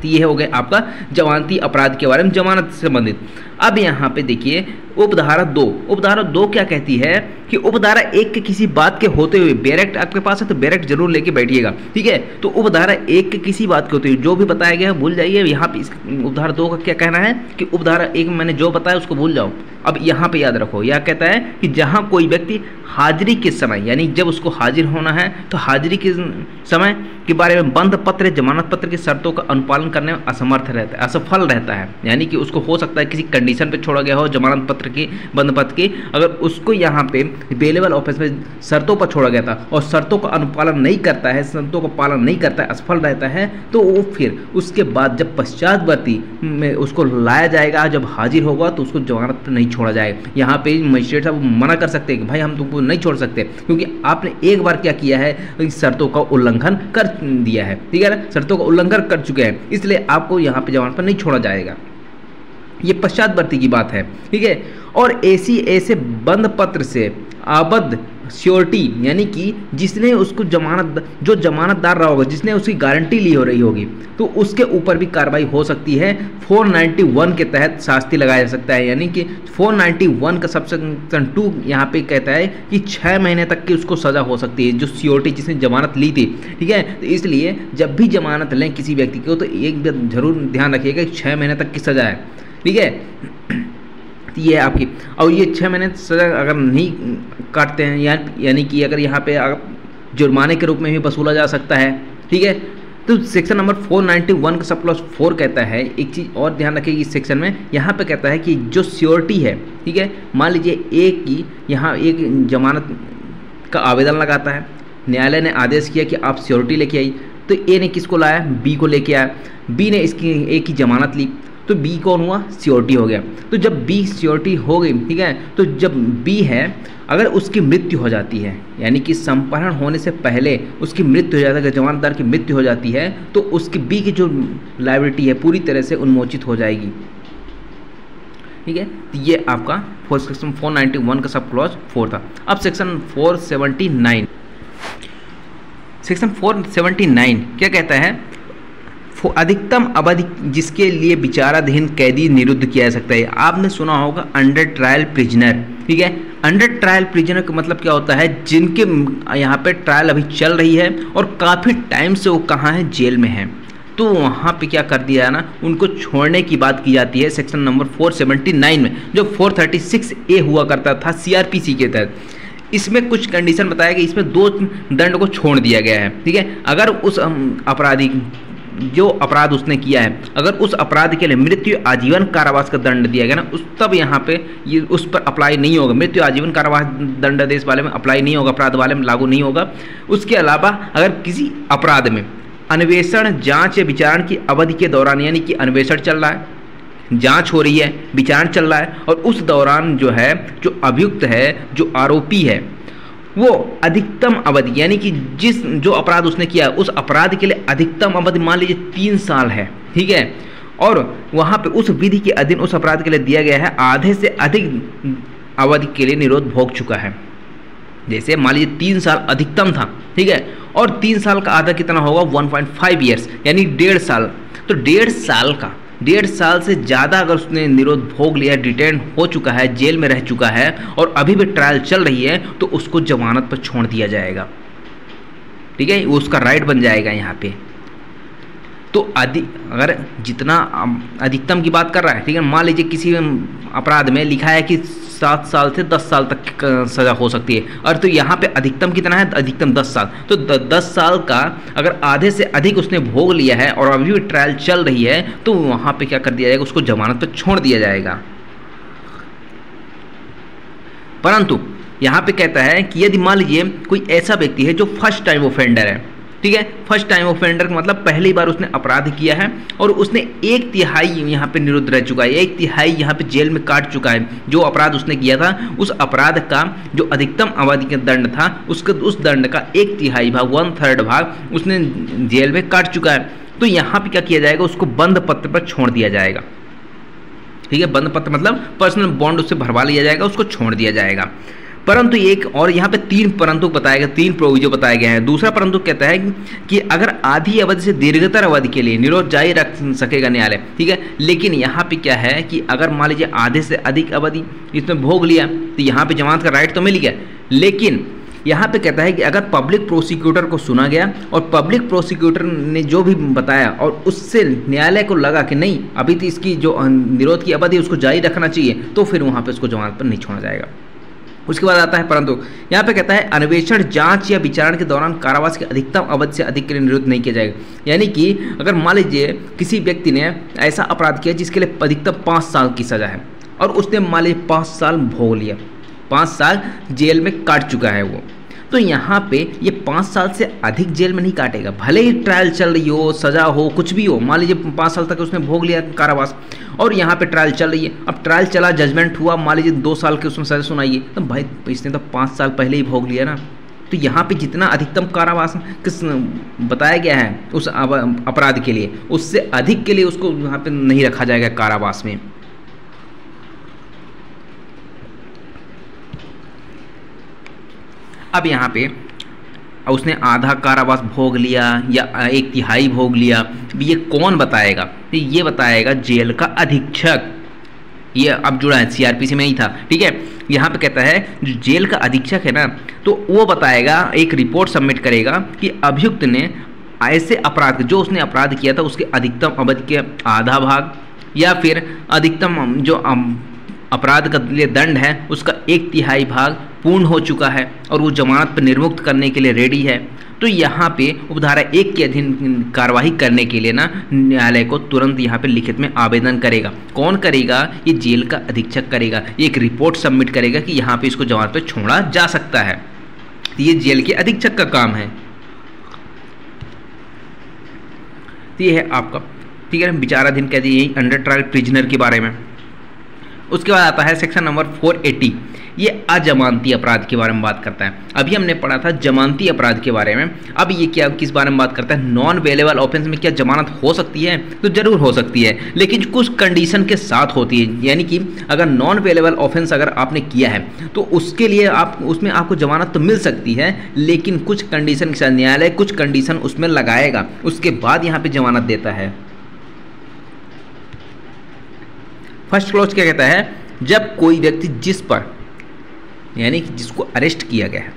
तो ये हो गया आपका जमानती अपराध के बारे में, जमानत से संबंधित। अब यहाँ पे देखिए उपधारा 2, उपधारा 2 क्या कहती है कि उपधारा 1 के किसी बात के होते हुए, बैरेक्ट आपके पास है तो बैरेक्ट जरूर लेके बैठिएगा। ठीक है, तो उपधारा 1 के किसी बात के होते हुए जो भी बताया गया है भूल जाइए। यहाँ पे उपधारा 2 का क्या कहना है कि उपधारा 1 में मैंने जो बताया उसको भूल जाओ। अब यहाँ पे याद रखो, यह कहता है कि जहाँ कोई व्यक्ति हाजिरी के समय, यानी जब उसको हाजिर होना है तो हाजिरी के समय के बारे में बंद पत्र, जमानत पत्र की शर्तों का अनुपालन करने में असमर्थ रहता है, असफल रहता है। यानी कि उसको हो सकता है किसी कंडीशन पे छोड़ा गया हो जमानत पत्र की, बंद पत्र की, अगर उसको यहाँ पे बेलेबल ऑफेंस में शर्तों पर छोड़ा गया था और शर्तों का अनुपालन नहीं करता है, शर्तों का पालन नहीं करता है, असफल रहता है, तो वो फिर उसके बाद जब पश्चातवर्ती में उसको लाया जाएगा, जब हाजिर होगा तो उसको जमानत पर नहीं छोड़ा जाएगा। यहाँ पे मजिस्ट्रेट साहब मना कर सकते हैं कि भाई हम तुमको नहीं छोड़ सकते, क्योंकि आपने एक बार क्या किया है, शर्तों का उल्लंघन कर दिया है। ठीक है ना, शर्तों का उल्लंघन कर चुके हैं, इसलिए आपको यहाँ पे जमानत पर नहीं छोड़ा जाएगा। ये पश्चातवर्ती की बात है। ठीक है, और ऐसे बंद पत्र से आबद्ध श्योरिटी यानी कि जिसने उसको जो जमानतदार रहा होगा, जिसने उसकी गारंटी ली हो रही होगी, तो उसके ऊपर भी कार्रवाई हो सकती है। 491 के तहत शास्ति लगाया जा सकता है, यानी कि 491 का सबसेक्शन 2 यहाँ पे कहता है कि 6 महीने तक की उसको सज़ा हो सकती है, जो श्योरिटी जिसने जमानत ली थी। ठीक है, तो इसलिए जब भी जमानत लें किसी व्यक्ति को तो एक जरूर ध्यान रखिएगा कि 6 महीने तक की सज़ा है। ठीक है, ये है आपकी। और ये 6 महीने सज़ा अगर नहीं काटते हैं यानी कि अगर यहाँ पे जुर्माने के रूप में भी वसूला जा सकता है। ठीक है, तो सेक्शन नंबर 491 का सब क्लॉज 4 कहता है, एक चीज़ और ध्यान रखिए इस सेक्शन में, यहाँ पे कहता है कि जो श्योरिटी है, ठीक है, मान लीजिए यहाँ एक जमानत का आवेदन लगाता है, न्यायालय ने आदेश किया कि आप श्योरिटी लेके आई, तो ए ने किसको लाया, बी को लेके आया, बी ने इसकी ए की जमानत ली, तो बी कौन हुआ, श्योरिटी हो गया। तो जब बी श्योरिटी हो गई, ठीक है, तो जब बी है अगर उसकी मृत्यु हो जाती है, यानी कि संपहरण होने से पहले उसकी मृत्यु हो जाती है, जमानतदार की मृत्यु हो जाती है, तो उसकी बी की जो लायबिलिटी है पूरी तरह से उन्मोचित हो जाएगी। ठीक है, तो ये आपका सेक्शन 491 का सब क्लॉज 4 था। अब सेक्शन 479, सेक्शन 479 क्या कहता है, अधिकतम अवधि जिसके लिए विचाराधीन कैदी निरुद्ध किया जा सकता है। आपने सुना होगा अंडर ट्रायल प्रिजनर। ठीक है, अंडर ट्रायल प्रिजनर का मतलब क्या होता है, जिनके यहाँ पे ट्रायल अभी चल रही है और काफ़ी टाइम से वो कहाँ है, जेल में है, तो वहाँ पे क्या कर दिया है ना, उनको छोड़ने की बात की जाती है सेक्शन नंबर 479 में, जो 436A हुआ करता था CRPC के तहत। इसमें कुछ कंडीशन बताया गया, इसमें 2 दंड को छोड़ दिया गया है। ठीक है, अगर उस अपराधी जो अपराध उसने किया है, अगर उस अपराध के लिए मृत्यु आजीवन कारावास का दंड दिया गया ना, तब यहाँ पे ये उस पर अप्लाई नहीं होगा, मृत्यु आजीवन कारावास दंडादेश वाले में अप्लाई नहीं होगा, अपराध वाले में लागू नहीं होगा। उसके अलावा अगर किसी अपराध में अन्वेषण, जांच या विचारण की अवधि के दौरान, यानी कि अन्वेषण चल रहा है, जांच हो रही है, विचारण चल रहा है, और उस दौरान जो है जो अभियुक्त है, जो आरोपी है, वो अधिकतम अवधि, यानी कि जो अपराध उसने किया उस अपराध के लिए अधिकतम अवधि मान लीजिए 3 साल है। ठीक है, और वहाँ पे उस विधि के अधीन उस अपराध के लिए दिया गया है आधे से अधिक अवधि के लिए निरोध भोग चुका है। जैसे मान लीजिए 3 साल अधिकतम था, ठीक है, और 3 साल का आधा कितना होगा, 1.5 ईयर्स, यानी 1.5 साल। तो 1.5 साल से ज़्यादा अगर उसने निरोध भोग लिया, डिटेन हो चुका है, जेल में रह चुका है और अभी भी ट्रायल चल रही है, तो उसको जमानत पर छोड़ दिया जाएगा। ठीक है, वो उसका राइट बन जाएगा यहाँ पे। तो अगर जितना अधिकतम की बात कर रहा है, ठीक है, मान लीजिए किसी अपराध में लिखा है कि 7 साल से 10 साल तक सज़ा हो सकती है, और तो यहाँ पे अधिकतम कितना है, अधिकतम 10 साल। तो 10 साल का अगर आधे से अधिक उसने भोग लिया है और अभी भी ट्रायल चल रही है, तो वहाँ पे क्या कर दिया जाएगा, उसको जमानत पर छोड़ दिया जाएगा। परंतु यहाँ पे कहता है कि यदि मान लीजिए कोई ऐसा व्यक्ति है जो फर्स्ट टाइम ऑफेंडर है, ठीक है, फर्स्ट टाइम ऑफेंडर का मतलब पहली बार उसने अपराध किया है और उसने 1/3 यहाँ पे निरुद्ध रह चुका है, 1/3 यहाँ पे जेल में काट चुका है। जो अपराध उसने किया था उस अपराध का जो अधिकतम अवधि का दंड था, उस दंड का 1/3 भाग, 1/3 भाग उसने जेल में काट चुका है। तो यहाँ पे क्या किया जाएगा, उसको बंद पत्र पर छोड़ दिया जाएगा। ठीक है, बंद पत्र मतलब पर्सनल बॉन्ड उससे भरवा लिया जाएगा, उसको छोड़ दिया जाएगा। परंतु एक और यहाँ पे 3 परंतु बताए गए, 3 प्रोविजन बताए गए हैं। दूसरा परंतु कहता है कि अगर आधी अवधि से दीर्घतर अवधि के लिए निरोध जारी रख सकेगा न्यायालय। ठीक है, लेकिन यहाँ पे क्या है कि अगर मान लीजिए आधे से अधिक अवधि इसमें भोग लिया तो यहाँ पे जमानत का राइट तो मिल गया, लेकिन यहाँ पे कहता है कि अगर पब्लिक प्रोसिक्यूटर को सुना गया और पब्लिक प्रोसिक्यूटर ने जो भी बताया और उससे न्यायालय को लगा कि नहीं अभी तो इसकी जो निरोध की अवधि उसको जारी रखना चाहिए, तो फिर वहाँ पे उसको जमानत पर नहीं छोड़ा जाएगा। उसके बाद आता है परंतु यहाँ पे कहता है अन्वेषण, जांच या विचारण के दौरान कारावास की अधिकतम अवधि से अधिक के लिए निरुद्ध नहीं किया जाएगा। यानी कि अगर मान लीजिए किसी व्यक्ति ने ऐसा अपराध किया जिसके लिए अधिकतम 5 साल की सज़ा है और उसने मान लीजिए 5 साल भोग लिया, 5 साल जेल में काट चुका है वो, तो यहाँ पे ये 5 साल से अधिक जेल में नहीं काटेगा, भले ही ट्रायल चल रही हो, सज़ा हो, कुछ भी हो। मान लीजिए 5 साल तक उसने भोग लिया कारावास और यहाँ पे ट्रायल चल रही है, अब ट्रायल चला, जजमेंट हुआ, मान लीजिए 2 साल की उसमें सज़ा सुनाई, तो भाई इसने तो 5 साल पहले ही भोग लिया ना, तो यहाँ पे जितना अधिकतम कारावास किस बताया गया है उस अपराध के लिए, उससे अधिक के लिए उसको यहाँ पे नहीं रखा जाएगा कारावास में। अब यहाँ पे उसने आधा कारावास भोग लिया या 1/3 भोग लिया, ये कौन बताएगा? तो ये बताएगा जेल का अधीक्षक। ये अब जुड़ा है सीआरपीसी में ही था, ठीक है। यहाँ पे कहता है जो जेल का अधीक्षक है ना, तो वो बताएगा, एक रिपोर्ट सबमिट करेगा कि अभियुक्त ने ऐसे अपराध, जो उसने अपराध किया था उसके अधिकतम अवधि के आधा भाग या फिर अधिकतम जो अपराध का लिए दंड है उसका 1/3 भाग पूर्ण हो चुका है और वो जमानत पर निर्मुक्त करने के लिए रेडी है। तो यहाँ पे उपधारा 1 के अधीन कार्रवाई करने के लिए ना न्यायालय को तुरंत यहाँ पे लिखित में आवेदन करेगा। कौन करेगा? ये जेल का अधीक्षक करेगा। ये एक रिपोर्ट सबमिट करेगा कि यहाँ पे इसको जमानत पर छोड़ा जा सकता है। तो ये जेल के अधीक्षक का काम है। तो ये है आपका, ठीक है, विचाराधीन कह दिए अंडर ट्रायल प्रिजनर के बारे में। उसके बाद आता है सेक्शन नंबर 480, ये अजमानती अपराध के बारे में बात करता है। अभी हमने पढ़ा था जमानती अपराध के बारे में, अब ये क्या किस बारे में बात करता है? नॉन बेलेबल ऑफेंस में क्या जमानत हो सकती है? तो जरूर हो सकती है, लेकिन कुछ कंडीशन के साथ होती है। यानी कि अगर नॉन बेलेबल ऑफेंस अगर आपने किया है तो उसके लिए आप उसमें आपको जमानत तो मिल सकती है, लेकिन कुछ कंडीशन के साथ न्यायालय कुछ कंडीशन उसमें लगाएगा, उसके बाद यहाँ पर जमानत देता है। फर्स्ट क्लॉज क्या कहता है? जब कोई व्यक्ति जिस पर, यानी कि जिसको अरेस्ट किया गया है,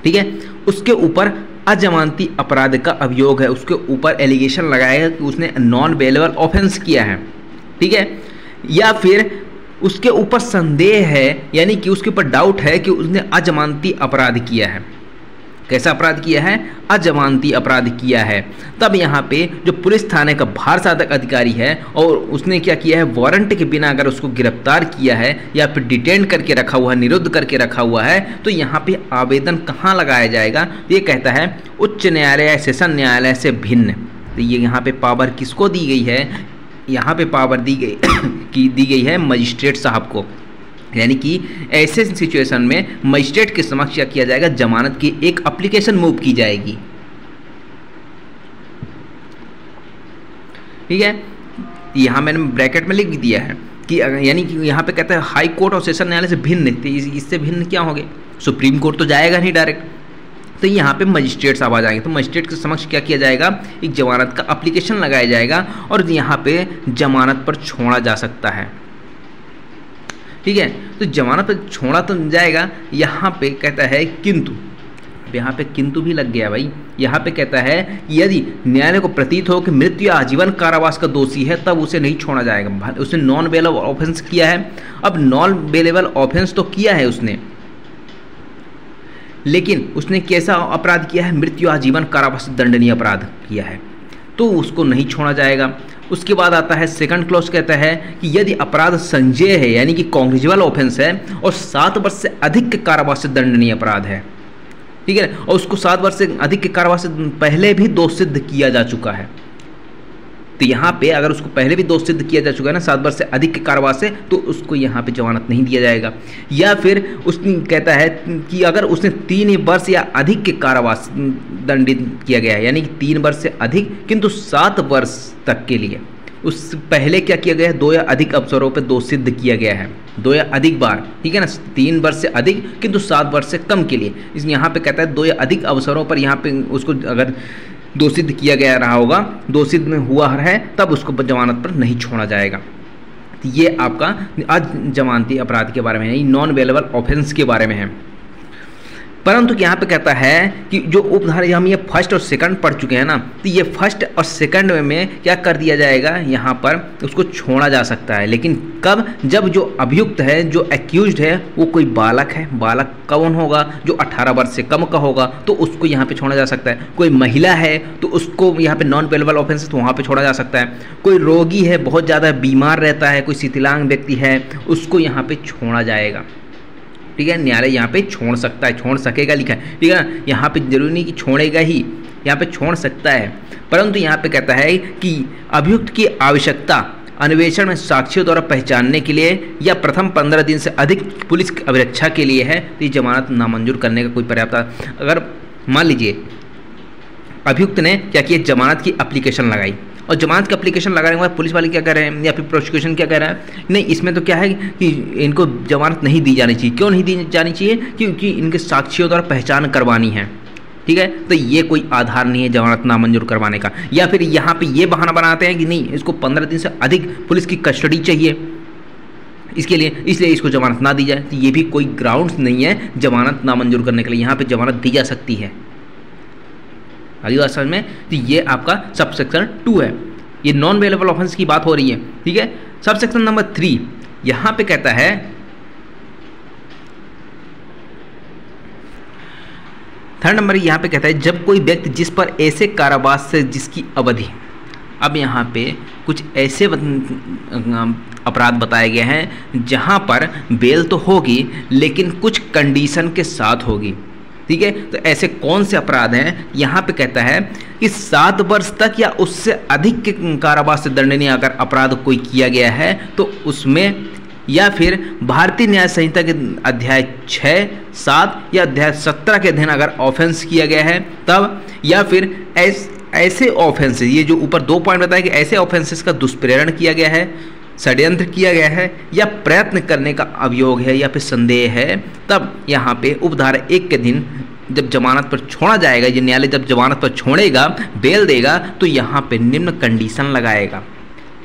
ठीक है, उसके ऊपर अजमानती अपराध का अभियोग है, उसके ऊपर एलिगेशन लगाएगा कि उसने नॉन बेलेबल ऑफेंस किया है, ठीक है, या फिर उसके ऊपर संदेह है, यानी कि उसके ऊपर डाउट है कि उसने अजमानती अपराध किया है। कैसा अपराध किया है? अजमानती अपराध किया है। तब यहाँ पे जो पुलिस थाने का भार साधक अधिकारी है और उसने क्या किया है, वारंट के बिना अगर उसको गिरफ्तार किया है या फिर डिटेन करके रखा हुआ है, निरुद्ध करके रखा हुआ है, तो यहाँ पे आवेदन कहाँ लगाया जाएगा? ये कहता है उच्च न्यायालय या सेशन न्यायालय से भिन्न। तो ये यहाँ पे पावर किसको दी गई है? यहाँ पे पावर दी गई है मजिस्ट्रेट साहब को। यानी कि ऐसे सिचुएशन में मजिस्ट्रेट के समक्ष क्या किया जाएगा? जमानत की एक एप्लीकेशन मूव की जाएगी, ठीक है। यहाँ मैंने ब्रैकेट में लिख दिया है कि यानी कि यहाँ पे कहता है हाई कोर्ट और सेशन न्यायालय से भिन्न। इससे भिन्न क्या होंगे? सुप्रीम कोर्ट तो जाएगा नहीं डायरेक्ट, तो यहाँ पे मजिस्ट्रेट साहब आ जाएंगे। तो मजिस्ट्रेट के समक्ष क्या किया जाएगा? एक जमानत का एप्लीकेशन लगाया जाएगा और यहाँ पे जमानत पर छोड़ा जा सकता है, ठीक है। तो जमानत पर छोड़ा तो जाएगा। यहाँ पे कहता है किंतु, यहाँ पे किंतु भी लग गया भाई। यहाँ पे कहता है कि यदि न्यायालय को प्रतीत हो कि मृत्यु या आजीवन कारावास का दोषी है तब उसे नहीं छोड़ा जाएगा। उसने नॉन बेलेबल ऑफेंस किया है। अब नॉन बेलेबल ऑफेंस तो किया है उसने, लेकिन उसने कैसा अपराध किया है? मृत्यु आजीवन कारावास दंडनीय अपराध किया है, तो उसको नहीं छोड़ा जाएगा। उसके बाद आता है सेकंड क्लॉज, कहता है कि यदि अपराध संज्ञेय है, यानी कि कॉग्निजेबल ऑफेंस है और 7 वर्ष से अधिक के कारावास से दंडनीय अपराध है, ठीक है, और उसको 7 वर्ष से अधिक के कारावास से पहले भी दोष सिद्ध किया जा चुका है। तो यहाँ पे अगर उसको पहले भी दोष सिद्ध किया जा चुका है ना 7 वर्ष से अधिक के कारावास से, तो उसको यहाँ पे जमानत नहीं दिया जाएगा। या फिर उसने कहता है कि अगर उसने 3 वर्ष या अधिक के कारावास दंडित किया गया है, यानी कि 3 वर्ष से अधिक किंतु 7 वर्ष तक के लिए, उस पहले क्या किया गया है? 2 या अधिक अवसरों पर दोष सिद्ध किया गया है, 2 या अधिक बार, ठीक है ना। 3 वर्ष से अधिक किंतु 7 वर्ष से कम के लिए, इस यहाँ पे कहता है 2 या अधिक अवसरों पर यहाँ पे उसको अगर दोषित किया गया रहा होगा, दोषित में हुआ है, तब उसको जमानत पर नहीं छोड़ा जाएगा। तो ये आपका अजमानती अपराध के बारे में है, नॉन बेलेबल ऑफेंस के बारे में है। परंतु यहाँ पे कहता है कि जो उपधारा, हम ये फर्स्ट और सेकंड पढ़ चुके हैं ना, तो ये फर्स्ट और सेकंड में क्या कर दिया जाएगा? यहाँ पर उसको छोड़ा जा सकता है, लेकिन कब? जब जो अभियुक्त है, जो एक्यूज्ड है, वो कोई बालक है। बालक कौन होगा? जो 18 वर्ष से कम का होगा, तो उसको यहाँ पे छोड़ा जा सकता है। कोई महिला है तो उसको यहाँ पे नॉन बेलेबल ऑफेंस है तो वहाँ पे छोड़ा जा सकता है। कोई रोगी है, बहुत ज़्यादा बीमार रहता है, कोई शिथिलांग व्यक्ति है, उसको यहाँ पे छोड़ा जाएगा, ठीक है। न्यायालय यहाँ पे छोड़ सकता है, छोड़ सकेगा लिखा है, ठीक है ना। यहाँ पे जरूरी नहीं कि छोड़ेगा ही, यहाँ पे छोड़ सकता है। परंतु यहाँ पे कहता है कि अभियुक्त की आवश्यकता अन्वेषण में साक्षियों द्वारा पहचानने के लिए या प्रथम 15 दिन से अधिक पुलिस की अभिरक्षा के लिए है, तो ये जमानत नामंजूर करने का कोई पर्याप्त। अगर मान लीजिए अभियुक्त ने क्या किया? जमानत की एप्लीकेशन लगाई और जमानत का एप्लीकेशन लगाने के बाद पुलिस वाले क्या कर रहे हैं या फिर प्रोसिक्यूशन क्या कह रहा है, नहीं इसमें तो क्या है कि इनको जमानत नहीं दी जानी चाहिए। क्यों नहीं दी जानी चाहिए? क्योंकि इनके साक्षियों द्वारा पहचान करवानी है, ठीक है। तो ये कोई आधार नहीं है जमानत नामंजूर करवाने का। या फिर यहाँ पे ये बहाना बनाते हैं कि नहीं इसको 15 दिन से अधिक पुलिस की कस्टडी चाहिए, इसलिए इसको जमानत ना दी जाए। तो ये भी कोई ग्राउंड्स नहीं है जमानत नामंजूर करने के लिए। यहाँ पे जमानत दी जा सकती है। अगली बात समझ में, तो ये आपका सब सेक्शन 2 है। ये नॉन बेलेबल ऑफेंस की बात हो रही है, ठीक है। सब सेक्शन नंबर 3 यहाँ पे कहता है थर्ड नंबर यहाँ पे कहता है जब कोई व्यक्ति जिस पर ऐसे कारावास से जिसकी अवधि, अब यहाँ पे कुछ ऐसे अपराध बताए गए हैं जहाँ पर बेल तो होगी लेकिन कुछ कंडीशन के साथ होगी, ठीक है। तो ऐसे कौन से अपराध हैं? यहाँ पे कहता है कि 7 वर्ष तक या उससे अधिक के कारावास से दंडनीय अगर अपराध कोई किया गया है तो उसमें, या फिर भारतीय न्याय संहिता के अध्याय 6, 7 या अध्याय 17 के अधीन अगर ऑफेंस किया गया है तब, या फिर ऐसे ऑफेंसेस, ये जो ऊपर 2 पॉइंट बताया कि ऐसे ऑफेंसेस का दुष्प्रेरण किया गया है, षड्यंत्र किया गया है या प्रयत्न करने का अभियोग है या फिर संदेह है, तब यहाँ पे उपधारा 1 के दिन जब जमानत पर छोड़ा जाएगा, ये न्यायालय जब जमानत पर छोड़ेगा, बेल देगा, तो यहाँ पे निम्न कंडीशन लगाएगा।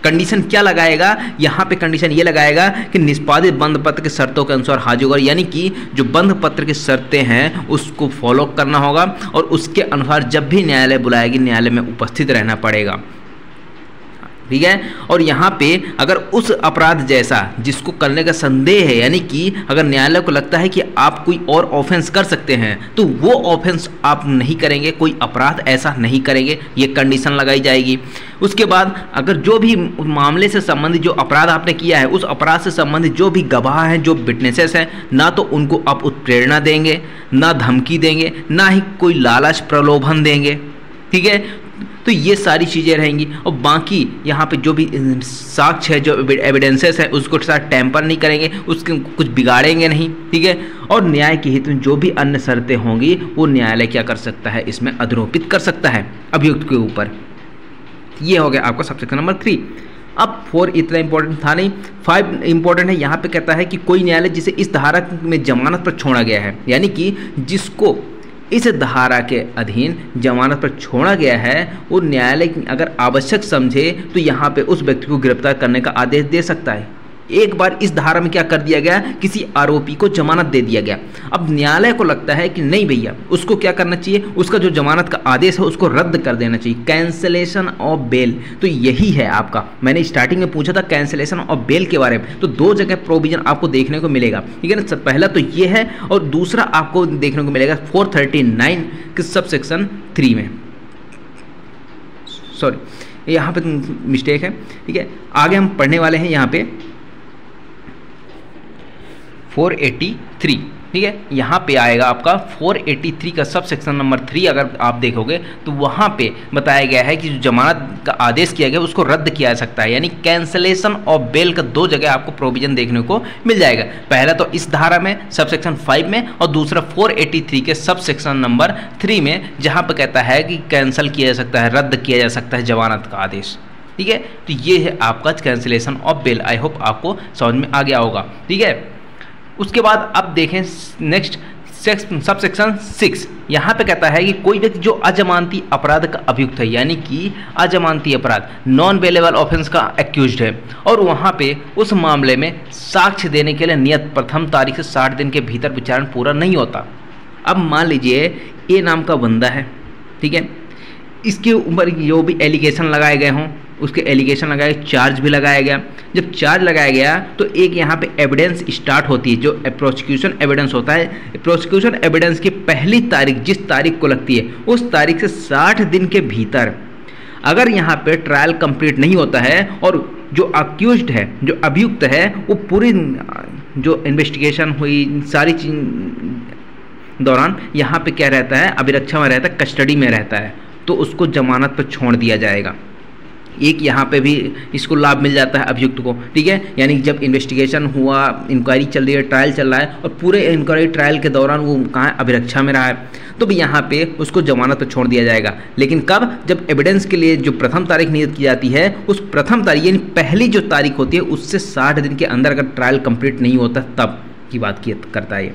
कंडीशन क्या लगाएगा? यहाँ पे कंडीशन ये लगाएगा कि निष्पादित बंध पत्र के शर्तों के अनुसार हाजिर होगा, यानी कि जो बंध पत्र की शर्तें हैं उसको फॉलो करना होगा और उसके अनुसार जब भी न्यायालय बुलाएगी न्यायालय में उपस्थित रहना पड़ेगा, ठीक है। और यहाँ पे अगर उस अपराध जैसा जिसको करने का संदेह है, यानी कि अगर न्यायालय को लगता है कि आप कोई और ऑफेंस कर सकते हैं तो वो ऑफेंस आप नहीं करेंगे, कोई अपराध ऐसा नहीं करेंगे, ये कंडीशन लगाई जाएगी। उसके बाद अगर जो भी मामले से संबंधित जो अपराध आपने किया है उस अपराध से संबंधित जो भी गवाह हैं, जो विटनेसेस हैं, ना तो उनको आप उत्प्रेरणा देंगे, ना धमकी देंगे, ना ही कोई लालच प्रलोभन देंगे, ठीक है। तो ये सारी चीज़ें रहेंगी। और बाकी यहाँ पे जो भी साक्ष्य है, जो एविडेंसेस है, उसको साथ टैंपर नहीं करेंगे, उसके कुछ बिगाड़ेंगे नहीं, ठीक है। और न्याय के हित में जो भी अन्य शर्तें होंगी वो न्यायालय क्या कर सकता है, इसमें अधरोपित कर सकता है अभियुक्त के ऊपर। ये हो गया आपका सबसेक्शन नंबर 3। अब 4 इतना इंपॉर्टेंट था नहीं, 5 इंपॉर्टेंट है। यहाँ पे कहता है कि कोई न्यायालय जिसे इस धारा में जमानत पर छोड़ा गया है, यानी कि जिसको इस धारा के अधीन जमानत पर छोड़ा गया है, वो न्यायालय अगर आवश्यक समझे तो यहाँ पे उस व्यक्ति को गिरफ्तार करने का आदेश दे सकता है। एक बार इस धारा में क्या कर दिया गया, किसी आरोपी को जमानत दे दिया गया। अब न्यायालय को लगता है कि नहीं भैया, उसको क्या करना चाहिए, उसका जो जमानत का आदेश है उसको रद्द कर देना चाहिए, कैंसलेशन ऑफ बेल। तो यही है आपका, मैंने स्टार्टिंग में पूछा था कैंसलेशन ऑफ बेल के बारे में, तो 2 जगह प्रोविजन आपको देखने को मिलेगा, ठीक है ना। पहला तो ये है और दूसरा आपको देखने को मिलेगा 439 के सब सेक्शन 3 में। सॉरी, यहाँ पे मिस्टेक है, ठीक है। आगे हम पढ़ने वाले हैं यहाँ पे 483, ठीक है। यहाँ पे आएगा आपका 483 का सब सेक्शन नंबर 3। अगर आप देखोगे तो वहाँ पे बताया गया है कि जो जमानत का आदेश किया गया उसको रद्द किया जा सकता है, यानी कैंसलेशन ऑफ बेल का 2 जगह आपको प्रोविजन देखने को मिल जाएगा। पहला तो इस धारा में सब सेक्शन 5 में और दूसरा 483 के सब सेक्शन नंबर 3 में, जहाँ पर कहता है कि कैंसिल किया जा सकता है, रद्द किया जा सकता है जमानत का आदेश, ठीक है। तो ये है आपका cancellation of bail. I hope आपको समझ में आ गया होगा, ठीक है। उसके बाद अब देखें नेक्स्ट सब सेक्शन 6। यहाँ पे कहता है कि कोई व्यक्ति जो अजमानती अपराध का अभियुक्त है, यानी कि अजमानती अपराध नॉन बेलेबल ऑफेंस का एक्यूज्ड है, और वहाँ पे उस मामले में साक्ष्य देने के लिए नियत प्रथम तारीख से 60 दिन के भीतर विचारण पूरा नहीं होता। अब मान लीजिए ए नाम का बंदा है, ठीक है, इसके ऊपर जो भी एलिगेशन लगाए गए हों उसके एलिगेशन लगाए, चार्ज भी लगाया गया। जब चार्ज लगाया गया तो एक यहाँ पे एविडेंस स्टार्ट होती है, जो प्रोसिक्यूशन एविडेंस होता है। प्रोसिक्यूशन एविडेंस की पहली तारीख जिस तारीख को लगती है उस तारीख से 60 दिन के भीतर अगर यहाँ पे ट्रायल कंप्लीट नहीं होता है और जो अक्यूज्ड है, जो अभियुक्त है, वो पूरी जो इन्वेस्टिगेशन हुई सारी चीज दौरान यहाँ पे क्या रहता है, अभिरक्षा में रहता है, कस्टडी में रहता है, तो उसको जमानत पर छोड़ दिया जाएगा। एक यहाँ पे भी इसको लाभ मिल जाता है अभियुक्त को, ठीक है। यानी जब इन्वेस्टिगेशन हुआ, इंक्वायरी चल रही है, ट्रायल चल रहा है और पूरे इंक्वायरी ट्रायल के दौरान वो कहाँ अभिरक्षा में रहा है, तो भी यहाँ पे उसको जमानत पर छोड़ दिया जाएगा। लेकिन कब? जब एविडेंस के लिए जो प्रथम तारीख नियत की जाती है, उस प्रथम तारीख यानी पहली जो तारीख होती है उससे 60 दिन के अंदर अगर ट्रायल कंप्लीट नहीं होता तब की बात करता है।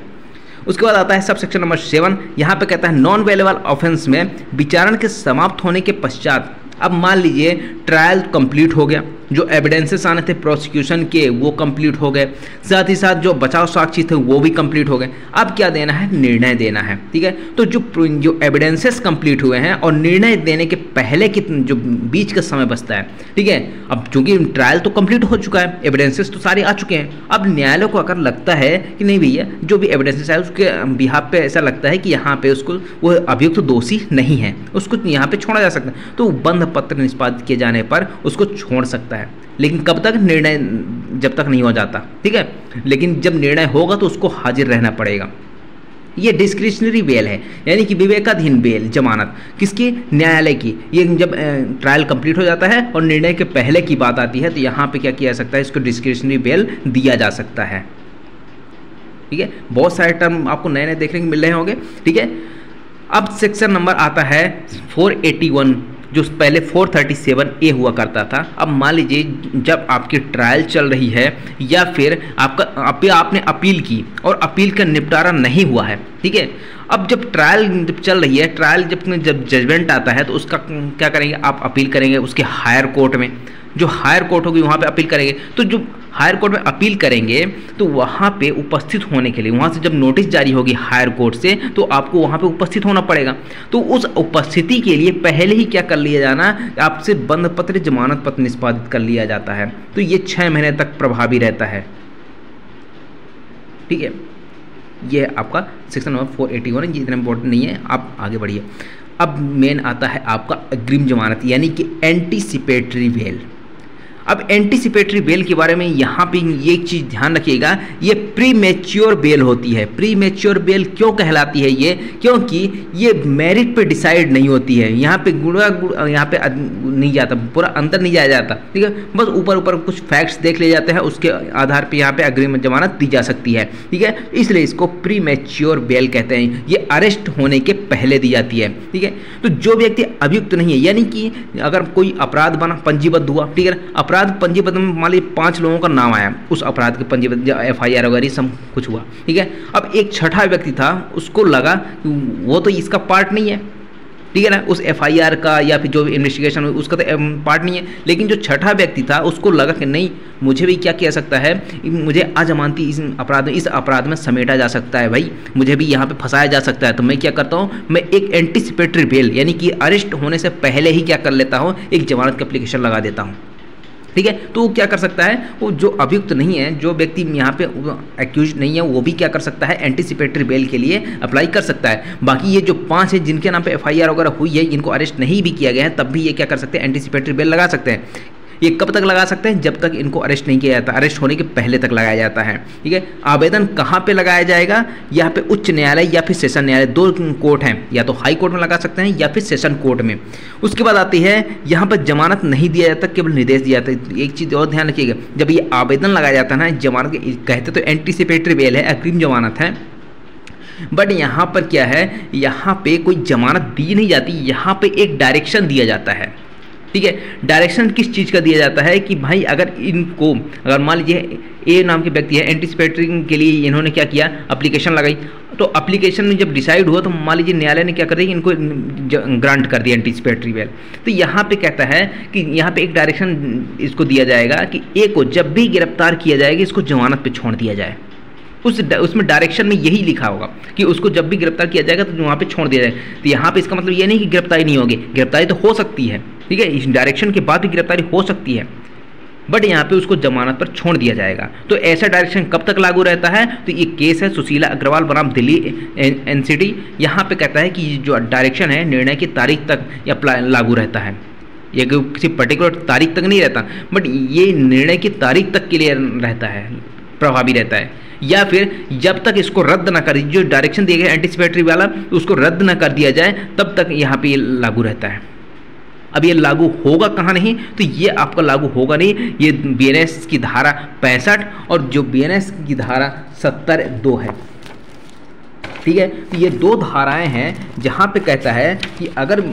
उसके बाद आता है सब सेक्शन नंबर 7। यहाँ पे कहता है नॉन वेलेबल ऑफेंस में विचारण के समाप्त होने के पश्चात, अब मान लीजिए ट्रायल कंप्लीट हो गया, जो एविडेंसेस आने थे प्रोसिक्यूशन के वो कंप्लीट हो गए, साथ ही साथ जो बचाव साक्षी थे वो भी कंप्लीट हो गए। अब क्या देना है? निर्णय देना है, ठीक है। तो जो एविडेंसेस कंप्लीट हुए हैं और निर्णय देने के पहले की जो बीच का समय बचता है, ठीक है। अब चूंकि ट्रायल तो कंप्लीट हो चुका है, एविडेंसेस तो सारे आ चुके हैं, अब न्यायालय को अगर लगता है कि नहीं भैया जो भी एविडेंसेस है उसके बिहाफ पे ऐसा लगता है कि यहाँ पे उसको वो अभियुक्त दोषी नहीं है, उसको यहाँ पे छोड़ा जा सकता है, तो बंध पत्र निष्पादित किए जाने पर उसको छोड़ सकता है। लेकिन कब तक? निर्णय जब तक नहीं हो जाता, ठीक है। लेकिन जब निर्णय होगा तो उसको हाजिर रहना पड़ेगा। ये डिस्क्रिशनरी बेल है, यानी कि विवेकाधीन बेल, जमानत किसकी? न्यायालय की। ये जब ट्रायल कंप्लीट हो जाता है और निर्णय के पहले की बात आती है तो यहाँ पे क्या किया जा सकता है? इसको डिस्क्रिशनरी बेल दिया जा सकता है, ठीक है। बहुत सारे टर्म आपको नए नए देखने को मिल रहे होंगे, ठीक है। अब सेक्शन नंबर आता है 481, जो पहले 437A हुआ करता था। अब मान लीजिए जब आपकी ट्रायल चल रही है या फिर आपने अपील की और अपील का निपटारा नहीं हुआ है, ठीक है। अब जब ट्रायल जब चल रही है, ट्रायल जब जजमेंट आता है तो उसका क्या करेंगे? आप अपील करेंगे उसके हायर कोर्ट में, जो हायर कोर्ट होगी वहाँ पे अपील करेंगे। तो जो हायर कोर्ट में अपील करेंगे तो वहाँ पे उपस्थित होने के लिए, वहाँ से जब नोटिस जारी होगी हायर कोर्ट से तो आपको वहाँ पे उपस्थित होना पड़ेगा। तो उस उपस्थिति के लिए पहले ही क्या कर लिया जाना? आपसे बंध पत्र, जमानत पत्र निष्पादित कर लिया जाता है। तो ये 6 महीने तक प्रभावी रहता है, ठीक है। ये आपका सेक्शन नंबर 481 है, ये इतना इंपॉर्टेंट नहीं है, आप आगे बढ़िए। अब मेन आता है आपका अग्रिम जमानत यानी कि एंटीसिपेटरी बेल। अब एंटीसिपेटरी बेल के बारे में यहाँ पे ये एक चीज़ ध्यान रखिएगा, ये प्री मैच्योर बेल होती है। प्री मैच्योर बेल क्यों कहलाती है ये? क्योंकि ये मेरिट पे डिसाइड नहीं होती है, यहाँ पे यहाँ पे नहीं जाता, पूरा अंतर नहीं जाया जाता, ठीक है। बस ऊपर ऊपर कुछ फैक्ट्स देख लिए जाते हैं, उसके आधार पर यहाँ पे अग्रिम जमानत दी जा सकती है, ठीक है। इसलिए इसको प्री मैच्योर बेल कहते हैं। ये अरेस्ट होने के पहले दी जाती है, ठीक है। तो जो व्यक्ति अभियुक्त नहीं है, यानी कि अगर कोई अपराध बना, पंजीबद्ध हुआ, ठीक है, अपराध पंजीबद्ध में मान लीजिए 5 लोगों का नाम आया, उस अपराध के पंजीबद्ध FIR वगैरह सब कुछ हुआ, ठीक है। अब एक छठा व्यक्ति था, उसको लगा वो तो इसका पार्ट नहीं है, ठीक है ना, उस FIR का या फिर जो भी इन्वेस्टिगेशन हुई उसका तो पार्ट नहीं है। लेकिन जो छठा व्यक्ति था उसको लगा कि नहीं, मुझे भी क्या किया सकता है, मुझे अजमानती इस अपराध में समेटा जा सकता है भाई, मुझे भी यहाँ पे फंसाया जा सकता है। तो मैं क्या करता हूँ, मैं एक एंटीसिपेटरी बेल यानी कि अरेस्ट होने से पहले ही क्या कर लेता हूँ, एक जमानत की एप्लीकेशन लगा देता हूँ, ठीक है। तो वो क्या कर सकता है, वो जो अभियुक्त नहीं है, जो व्यक्ति यहाँ पे एक्यूज नहीं है, वो भी क्या कर सकता है, एंटीसिपेटरी बेल के लिए अप्लाई कर सकता है। बाकी ये जो 5 है जिनके नाम पे FIR वगैरह हुई है, इनको अरेस्ट नहीं भी किया गया है, तब भी ये क्या कर सकते हैं, एंटीसिपेटरी बेल लगा सकते हैं। ये कब तक लगा सकते हैं? जब तक इनको अरेस्ट नहीं किया जाता, अरेस्ट होने के पहले तक लगाया जाता है, ठीक है। आवेदन कहाँ पे लगाया जाएगा? यहाँ पे उच्च न्यायालय या फिर सेशन न्यायालय, 2 कोर्ट हैं, या तो हाई कोर्ट में लगा सकते हैं या फिर सेशन कोर्ट में। उसके बाद आती है यहाँ पर जमानत नहीं दिया जाता, केवल निर्देश दिया जाता है। एक चीज़ और ध्यान रखिएगा, जब ये आवेदन लगाया जाता है ना, जमानत कहते तो एंटीसिपेटरी बेल है, अग्रिम जमानत है, बट यहाँ पर क्या है, यहाँ पे कोई जमानत दी नहीं जाती, यहाँ पे एक डायरेक्शन दिया जाता है, ठीक है। डायरेक्शन किस चीज़ का दिया जाता है कि भाई अगर इनको, अगर मान लीजिए ए नाम के व्यक्ति है, एंटीसिपेटरी के लिए इन्होंने क्या किया, एप्लीकेशन लगाई, तो एप्लीकेशन में जब डिसाइड हुआ तो मान लीजिए न्यायालय ने क्या कर दिया, इनको ग्रांट कर दिया एंटीसिपेटरी बेल। तो यहाँ पे कहता है कि यहाँ पे एक डायरेक्शन इसको दिया जाएगा कि ए को जब भी गिरफ्तार किया जाएगा इसको जमानत पे छोड़ दिया जाए। उसमें डायरेक्शन में यही लिखा होगा कि उसको जब भी गिरफ्तार किया जाएगा तो वहाँ पे छोड़ दिया जाए। तो यहाँ पे इसका मतलब ये नहीं कि गिरफ्तारी नहीं होगी, गिरफ्तारी तो हो सकती है, ठीक है, इस डायरेक्शन के बाद भी गिरफ्तारी हो सकती है, बट यहाँ पे उसको जमानत पर छोड़ दिया जाएगा। तो ऐसा डायरेक्शन कब तक लागू रहता है? तो ये केस है सुशीला अग्रवाल बनाम दिल्ली NCT। यहाँ पे कहता है कि जो डायरेक्शन है निर्णय की तारीख तक या लागू रहता है, ये किसी पर्टिकुलर तारीख तक नहीं रहता, बट ये निर्णय की तारीख तक के लिए रहता है, प्रभावी रहता है, या फिर जब तक इसको रद्द ना कर, जो डायरेक्शन दिया गया एंटीसिपेटरी वाला उसको रद्द ना कर दिया जाए तब तक यहाँ पे ये लागू रहता है। अब ये लागू होगा कहाँ नहीं, तो ये आपका लागू होगा नहीं, ये BNS की धारा 65 और जो BNS की धारा 70(2) है। ठीक है, तो ये 2 धाराएं हैं जहाँ पे कहता है कि अगर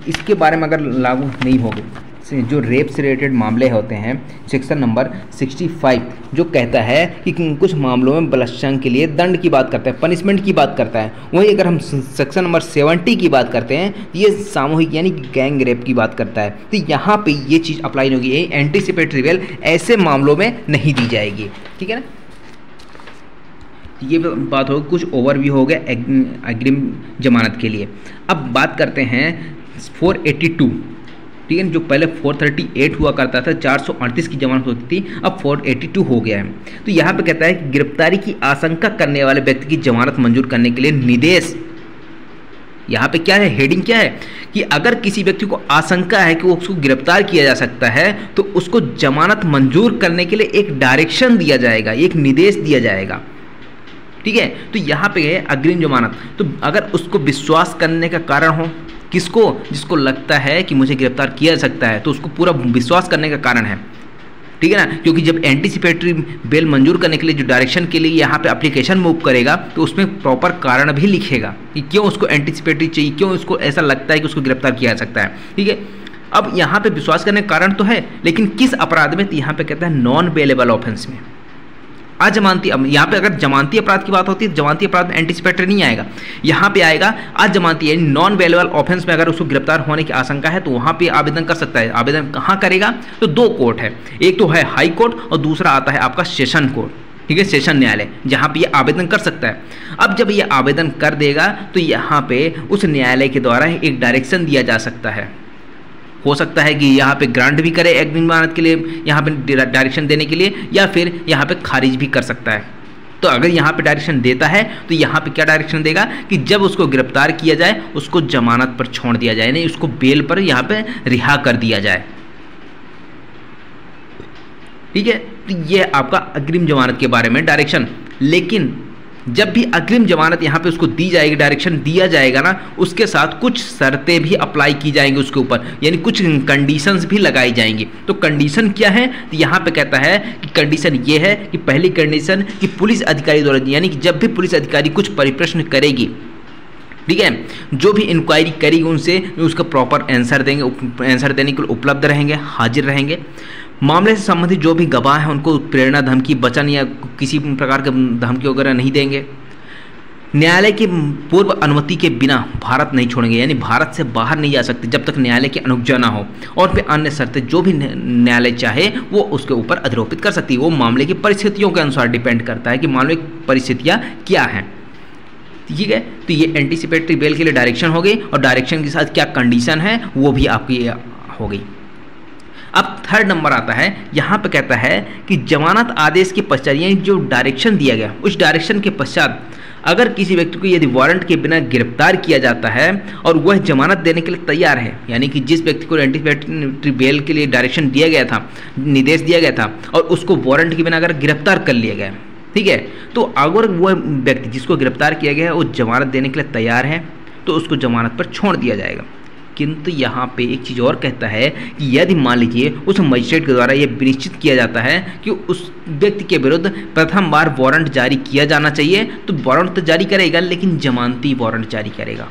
इसके बारे में अगर लागू नहीं होगी, जो रेप से रिलेटेड मामले होते हैं, सेक्शन नंबर 65 जो कहता है कि कुछ मामलों में बलात्कार के लिए दंड की बात करता है, पनिशमेंट की बात करता है। वहीं अगर हम सेक्शन नंबर 70 की बात करते हैं तो ये सामूहिक यानी गैंग रेप की बात करता है। तो यहाँ पे ये चीज़ अप्लाई नहीं होगी, एंटीसिपेटरी बेल ऐसे मामलों में नहीं दी जाएगी। ठीक है ना, ये बात हो, कुछ ओवरव्यू हो गया अग्रिम जमानत के लिए। अब बात करते हैं 482। ठीक है, जो पहले 438 हुआ करता था, 438 की जमानत होती थी, अब 482 हो गया है। तो यहाँ पे कहता है कि गिरफ्तारी की आशंका करने वाले व्यक्ति की जमानत मंजूर करने के लिए निर्देश, यहाँ पे क्या है, हेडिंग क्या है कि अगर किसी व्यक्ति को आशंका है कि वो उसको गिरफ्तार किया जा सकता है तो उसको जमानत मंजूर करने के लिए एक डायरेक्शन दिया जाएगा, एक निर्देश दिया जाएगा। ठीक है, तो यहाँ पे है अग्रिम जमानत। तो अगर उसको विश्वास करने का कारण हो, किसको, जिसको लगता है कि मुझे गिरफ्तार किया जा सकता है, तो उसको पूरा विश्वास करने का कारण है। ठीक है ना, क्योंकि जब एंटीसिपेटरी बेल मंजूर करने के लिए जो डायरेक्शन के लिए यहाँ पे एप्लीकेशन मूव करेगा तो उसमें प्रॉपर कारण भी लिखेगा कि क्यों उसको एंटीसिपेटरी चाहिए, क्यों उसको ऐसा लगता है कि उसको गिरफ्तार किया जा सकता है। ठीक है, अब यहाँ पे विश्वास करने का कारण तो है, लेकिन किस अपराध में, तो यहाँ पे कहता है नॉन बेलेबल ऑफेंस में, अजमानती। अब यहाँ पे अगर जमानती अपराध की बात होती है, जमानती अपराध में एंटीसिपेटरी नहीं आएगा, यहाँ पे आएगा अजमानती यानी नॉन बेलेबल ऑफेंस में अगर उसको गिरफ्तार होने की आशंका है तो वहाँ पे आवेदन कर सकता है। आवेदन कहाँ करेगा, तो 2 कोर्ट है, एक तो है हाई कोर्ट और दूसरा आता है आपका सेशन कोर्ट। ठीक है, सेशन न्यायालय, जहाँ पे ये आवेदन कर सकता है। अब जब ये आवेदन कर देगा तो यहाँ पे उस न्यायालय के द्वारा एक डायरेक्शन दिया जा सकता है, हो सकता है कि यहाँ पे ग्रांट भी करे अग्रिम जमानत के लिए, यहाँ पे डायरेक्शन देने के लिए, या फिर यहाँ पे खारिज भी कर सकता है। तो अगर यहाँ पे डायरेक्शन देता है तो यहाँ पे क्या डायरेक्शन देगा कि जब उसको गिरफ्तार किया जाए उसको जमानत पर छोड़ दिया जाए, नहीं उसको बेल पर यहाँ पे रिहा कर दिया जाए। ठीक है, तो ये आपका अग्रिम जमानत के बारे में डायरेक्शन। लेकिन जब भी अग्रिम जमानत यहाँ पे उसको दी जाएगी, डायरेक्शन दिया जाएगा ना, उसके साथ कुछ शर्तें भी अप्लाई की जाएंगी उसके ऊपर, यानी कुछ कंडीशंस भी लगाई जाएंगी। तो कंडीशन क्या है, तो यहाँ पे कहता है कि कंडीशन ये है कि पहली कंडीशन कि पुलिस अधिकारी द्वारा, यानी कि जब भी पुलिस अधिकारी कुछ परिप्रश्न करेगी, ठीक है, जो भी इंक्वायरी करेगी उनसे उसका प्रॉपर आंसर देंगे, आंसर देने के लिए उपलब्ध रहेंगे, हाजिर रहेंगे। मामले से संबंधित जो भी गवाह हैं उनको प्रेरणा, धमकी, वचन या किसी प्रकार के धमकी वगैरह नहीं देंगे। न्यायालय की पूर्व अनुमति के बिना भारत नहीं छोड़ेंगे, यानी भारत से बाहर नहीं जा सकते जब तक न्यायालय की अनुज्ञा ना हो। और फिर अन्य शर्तें जो भी न्यायालय चाहे वो उसके ऊपर आरोपित कर सकती है। वो मामले की परिस्थितियों के अनुसार डिपेंड करता है कि मामले की परिस्थितियाँ क्या हैं। ठीक है, तो ये एंटीसिपेटरी बेल के लिए डायरेक्शन हो गई, और डायरेक्शन के साथ क्या कंडीशन है वो भी आपकी हो गई। अब 3rd नंबर आता है, यहाँ पे कहता है कि जमानत आदेश के पश्चात, यानी जो डायरेक्शन दिया गया उस डायरेक्शन के पश्चात अगर किसी व्यक्ति को यदि वारंट के बिना गिरफ्तार किया जाता है और वह जमानत देने के लिए तैयार है, यानी कि जिस व्यक्ति को एंटीसिपेटरी बेल के लिए डायरेक्शन दिया गया था, निर्देश दिया गया था, और उसको वारंट के बिना अगर गिरफ्तार कर लिया गया, ठीक है, तो अगर वह व्यक्ति जिसको गिरफ्तार किया गया है वो जमानत देने के लिए तैयार है तो उसको जमानत पर छोड़ दिया जाएगा। किंतु यहाँ पे एक चीज़ और कहता है कि यदि मान लीजिए उस मजिस्ट्रेट के द्वारा यह विनिश्चित किया जाता है कि उस व्यक्ति के विरुद्ध प्रथम बार वारंट जारी किया जाना चाहिए, तो वारंट तो जारी करेगा लेकिन जमानती वारंट जारी करेगा।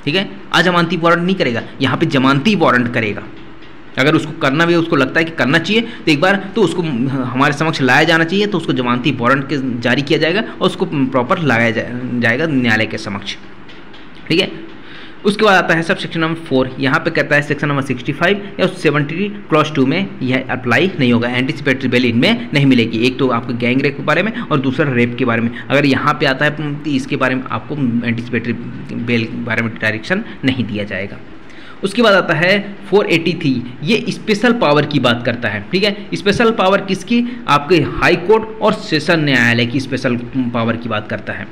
ठीक है, अजमानती वारंट नहीं करेगा, यहाँ पे जमानती वारंट करेगा। अगर उसको करना भी, उसको लगता है कि करना चाहिए, तो एक बार तो उसको हमारे समक्ष लाया जाना चाहिए, तो उसको जमानती वारंट के जारी किया जाएगा और उसको प्रॉपर लगाया जाएगा न्यायालय के समक्ष। ठीक है, उसके बाद आता है सब सेक्शन नंबर 4। यहाँ पे कहता है सेक्शन नंबर 65 या 70 क्लॉज 2 में यह अप्लाई नहीं होगा, एंटीसिपेटरी बेल इनमें नहीं मिलेगी। एक तो आपको गैंग रेप के बारे में और दूसरा रेप के बारे में। अगर यहाँ पे आता है तो इसके बारे में आपको एंटीसिपेटरी बेल के बारे में डायरेक्शन नहीं दिया जाएगा। उसके बाद आता है 483, ये स्पेशल पावर की बात करता है। ठीक है, स्पेशल पावर किसकी, आपके हाई कोर्ट और सेशन न्यायालय की स्पेशल पावर की बात करता है।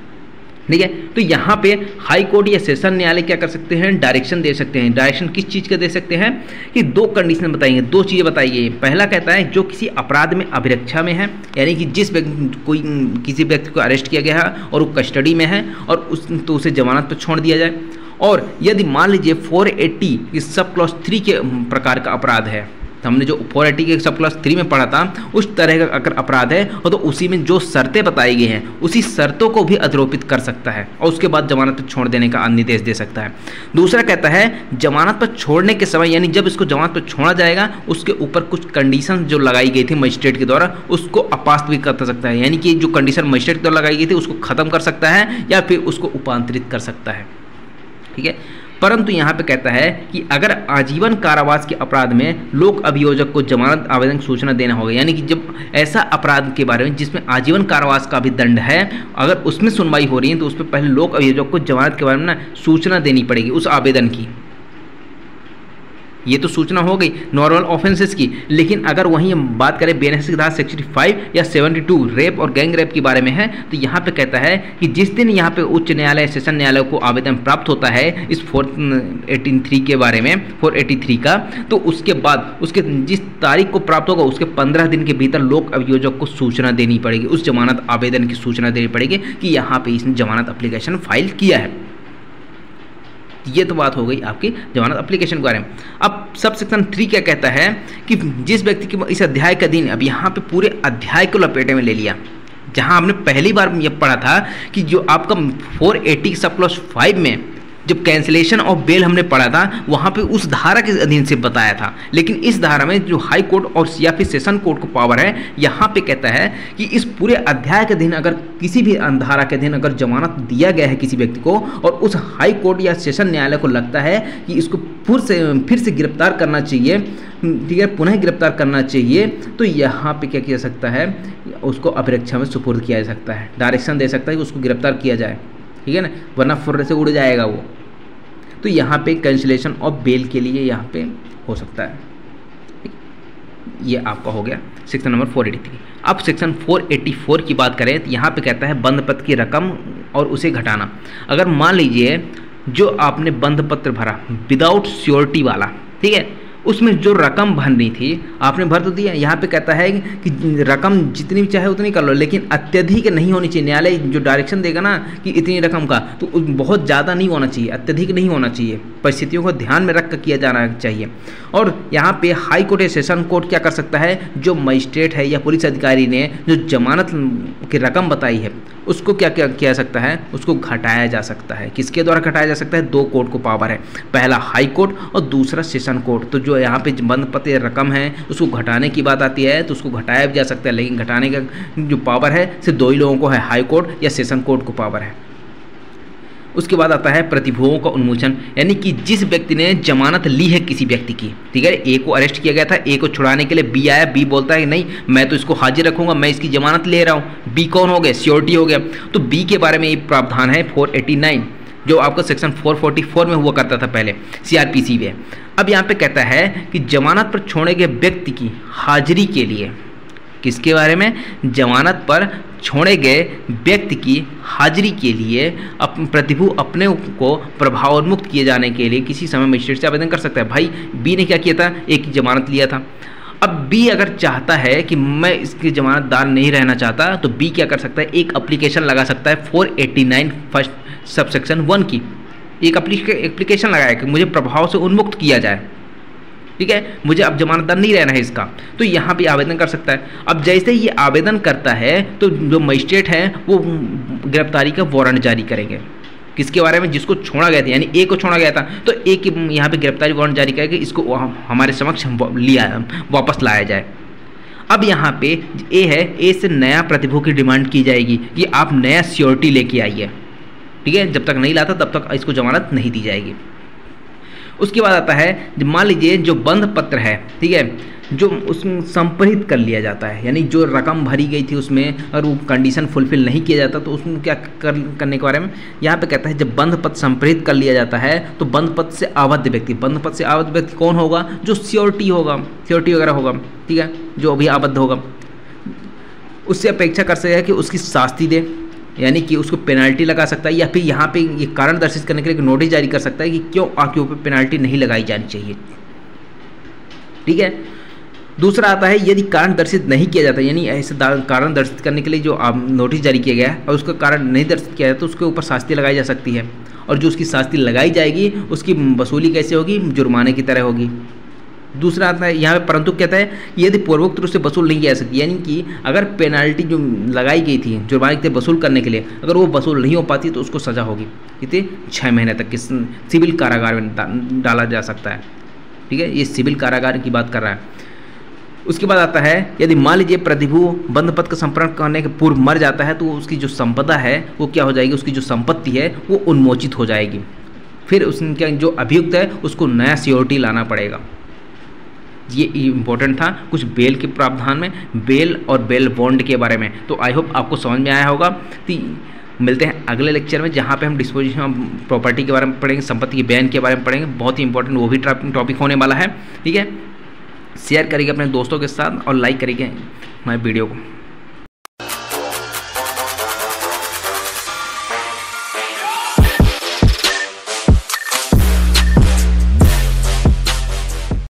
ठीक है, तो यहाँ पे हाई कोर्ट या सेशन न्यायालय क्या कर सकते हैं, डायरेक्शन दे सकते हैं। डायरेक्शन किस चीज़ का दे सकते हैं कि 2 कंडीशन बताएंगे, 2 चीज़ें बताइए। पहला कहता है जो किसी अपराध में अभिरक्षा में है, यानी कि जिस किसी व्यक्ति को अरेस्ट किया गया है और वो कस्टडी में है और तो उसे जमानत पर छोड़ दिया जाए। और यदि मान लीजिए 480 इस सब क्लॉज 3 के प्रकार का अपराध है, तो हमने जो 480 के सब क्लॉज 3 में पढ़ा था उस तरह का अगर अपराध है और तो उसी में जो शर्तें बताई गई हैं उसी शर्तों को भी आरोपित कर सकता है और उसके बाद जमानत पर छोड़ देने का निर्देश दे सकता है। दूसरा कहता है जमानत पर छोड़ने के समय यानी जब इसको जमानत पर छोड़ा जाएगा उसके ऊपर कुछ कंडीशन जो लगाई गई थी मजिस्ट्रेट के द्वारा उसको अपास्त भी कर सकता है, यानी कि जो कंडीशन मजिस्ट्रेट के द्वारा लगाई गई थी उसको खत्म कर सकता है या फिर उसको उपांतरित कर सकता है। ठीक है, परंतु यहाँ पे कहता है कि अगर आजीवन कारावास के अपराध में लोक अभियोजक को जमानत आवेदन की सूचना देना होगा, यानी कि जब ऐसा अपराध के बारे में जिसमें आजीवन कारावास का भी दंड है अगर उसमें सुनवाई हो रही है तो उस पर पहले लोक अभियोजक को जमानत के बारे में ना सूचना देनी पड़ेगी उस आवेदन की। ये तो सूचना हो गई नॉर्मल ऑफेंसेस की, लेकिन अगर वहीं हम बात करें बीएनएस की धारा 65 या 72 रेप और गैंग रेप के बारे में है तो यहाँ पे कहता है कि जिस दिन यहाँ पे उच्च न्यायालय सेशन न्यायालय को आवेदन प्राप्त होता है इस 483 के बारे में 483 का, तो उसके बाद उसके जिस तारीख को प्राप्त होगा उसके 15 दिन के भीतर लोक अभियोजक को सूचना देनी पड़ेगी, उस जमानत आवेदन की सूचना देनी पड़ेगी कि यहाँ पे इसने जमानत एप्लीकेशन फाइल किया है। ये तो बात हो गई आपकी जमानत एप्लीकेशन के बारे में। अब सब सेक्शन 3 क्या कहता है कि जिस व्यक्ति की इस अध्याय का दिन, अब यहाँ पे पूरे अध्याय को लपेटे में ले लिया, जहाँ हमने पहली बार ये पढ़ा था कि जो आपका 480 सब क्लॉज 5 में जब कैंसिलेशन ऑफ बेल हमने पढ़ा था वहाँ पे उस धारा के अधीन से बताया था, लेकिन इस धारा में जो हाई कोर्ट और या फिर सेशन कोर्ट को पावर है यहाँ पे कहता है कि इस पूरे अध्याय के अधीन अगर किसी भी धारा के अधीन अगर जमानत दिया गया है किसी व्यक्ति को और उस हाई कोर्ट या सेशन न्यायालय को लगता है कि इसको फिर से गिरफ्तार करना चाहिए, ठीक है, पुनः गिरफ्तार करना चाहिए, तो यहाँ पे क्या किया जा सकता है, उसको अभिरक्षा में सुपुर्द किया जा सकता है, डायरेक्शन दे सकता है कि उसको गिरफ्तार किया जाए, ठीक है ना, वरना फुर्र से उड़ जाएगा वो। तो यहाँ पे कैंसिलेशन ऑफ बेल के लिए यहाँ पे हो सकता है। ये आपका हो गया सेक्शन नंबर 483। अब सेक्शन 484 की बात करें तो यहाँ पे कहता है बंध पत्र की रकम और उसे घटाना। अगर मान लीजिए जो आपने बंध पत्र भरा विदाउट श्योरिटी वाला, ठीक है, उसमें जो रकम भरनी थी आपने भर तो दिया, यहाँ पे कहता है कि रकम जितनी भी चाहे उतनी कर लो लेकिन अत्यधिक नहीं होनी चाहिए। न्यायालय जो डायरेक्शन देगा ना कि इतनी रकम का, तो बहुत ज़्यादा नहीं होना चाहिए, अत्यधिक नहीं होना चाहिए, परिस्थितियों को ध्यान में रख कर किया जाना चाहिए। और यहाँ पे हाई कोर्ट या सेशन कोर्ट क्या कर सकता है, जो मजिस्ट्रेट है या पुलिस अधिकारी ने जो जमानत की रकम बताई है उसको क्या क्या किया सकता है, उसको घटाया जा सकता है। किसके द्वारा घटाया जा सकता है, दो कोर्ट को पावर है, पहला हाई कोर्ट और दूसरा सेशन कोर्ट। तो जो यहाँ पे बंध पत्र रकम है उसको घटाने की बात आती है तो उसको घटाया भी जा सकता है, लेकिन घटाने का जो पावर है सिर्फ दो ही लोगों को है, हाई कोर्ट या सेशन कोर्ट को पावर है। उसके बाद आता है प्रतिभूओं का उन्मोचन, यानी कि जिस व्यक्ति ने जमानत ली है किसी व्यक्ति की, ठीक है, ए को अरेस्ट किया गया था, ए को छुड़ाने के लिए बी आया, बी बोलता है नहीं मैं तो इसको हाजिर रखूंगा, मैं इसकी जमानत ले रहा हूँ। बी कौन हो गया, श्योरिटी हो गया। तो बी के बारे में ये प्रावधान है 489 जो आपका सेक्शन 444 में हुआ करता था पहले सीआरपीसी में। अब यहाँ पे कहता है कि जमानत पर छोड़े गए व्यक्ति की हाजिरी के लिए, किसके बारे में, जमानत पर छोड़े गए व्यक्ति की हाजिरी के लिए प्रतिभू अपने को प्रभावोन्मुक्त किए जाने के लिए किसी समय मजिस्ट्रेट से आवेदन कर सकता है। भाई बी ने क्या किया था, एक की जमानत लिया था, अब बी अगर चाहता है कि मैं इसकी जमानतदार नहीं रहना चाहता तो बी क्या कर सकता है, एक एप्लीकेशन लगा सकता है 489 फर्स्ट सब सेक्शन 1 की एक एप्लीकेशन लगाया कि मुझे प्रभाव से उन्मुक्त किया जाए, ठीक है, मुझे अब जमानतदार नहीं रहना है इसका, तो यहाँ पे आवेदन कर सकता है। अब जैसे ये आवेदन करता है तो जो मजिस्ट्रेट है वो गिरफ्तारी का वारंट जारी करेंगे, किसके बारे में, जिसको छोड़ा गया था, यानी ए को छोड़ा गया था तो ए की यहाँ पे गिरफ्तारी वारंट जारी करेंगे, इसको हमारे समक्ष वापस लाया जाए। अब यहाँ पे ए है, ए से नया प्रतिभू की डिमांड की जाएगी कि आप नया श्योरिटी लेके आइए, ठीक है, जब तक नहीं लाता तब तक इसको जमानत नहीं दी जाएगी। उसके बाद आता है मान लीजिए जो बंध पत्र है, ठीक है, जो उसमें संपरित कर लिया जाता है, यानी जो रकम भरी गई थी उसमें अगर वो कंडीशन फुलफिल नहीं किया जाता तो उसमें क्या करने के बारे में यहाँ पे कहता है, जब बंध पत्र संपरित कर लिया जाता है तो बंध पत्र से आबद्ध व्यक्ति, बंध पत्र से आबद्ध व्यक्ति कौन होगा, जो श्योरिटी होगा, श्योरिटी वगैरह होगा, ठीक है, जो अभी आबद्ध होगा, उससे अपेक्षा कर सकता है कि उसकी शास्ति दे, यानी कि उसको पेनाल्टी लगा सकता है, या फिर यहाँ पे ये कारण दर्शित करने के लिए नोटिस जारी कर सकता है कि क्यों आपके ऊपर पेनाल्टी नहीं लगाई जानी चाहिए, ठीक है। दूसरा आता है यदि कारण दर्शित नहीं किया जाता, यानी ऐसे कारण दर्शित करने के लिए जो नोटिस जारी किया गया है और उसका कारण नहीं दर्शित किया जाता तो उसके ऊपर शास्ति लगाई जा सकती है। और जो उसकी शास्ति लगाई जाएगी उसकी वसूली कैसे होगी, जुर्माने की तरह होगी। दूसरा आता है यहाँ पे परंतु कहता है यदि पूर्वोक्त रूप से वसूल नहीं किया जा सकती, यानी कि अगर पेनाल्टी जो लगाई गई थी जुर्माने के वसूल करने के लिए अगर वो वसूल नहीं हो पाती तो उसको सज़ा होगी कितने 6 महीने तक के सिविल कारागार में डाला जा सकता है। ठीक है, ये सिविल कारागार की बात कर रहा है। उसके बाद आता है यदि मान लीजिए प्रतिभू बंधपत्र का संप्रण करने के पूर्व मर जाता है तो उसकी जो संपदा है वो क्या हो जाएगी, उसकी जो संपत्ति है वो उन्मोचित हो जाएगी। फिर उसके जो अभियुक्त है उसको नया सियोरिटी लाना पड़ेगा। ये इम्पोर्टेंट था कुछ बेल के प्रावधान में, बेल और बेल बॉन्ड के बारे में। तो आई होप आपको समझ में आया होगा। तो मिलते हैं अगले लेक्चर में जहाँ पे हम डिस्पोजिशन ऑफ प्रॉपर्टी के बारे में पढ़ेंगे, संपत्ति के बैन के बारे में पढ़ेंगे। बहुत ही इंपॉर्टेंट वो भी टॉपिक होने वाला है। ठीक है, शेयर करिएगा अपने दोस्तों के साथ और लाइक करिएगा हमारे वीडियो को।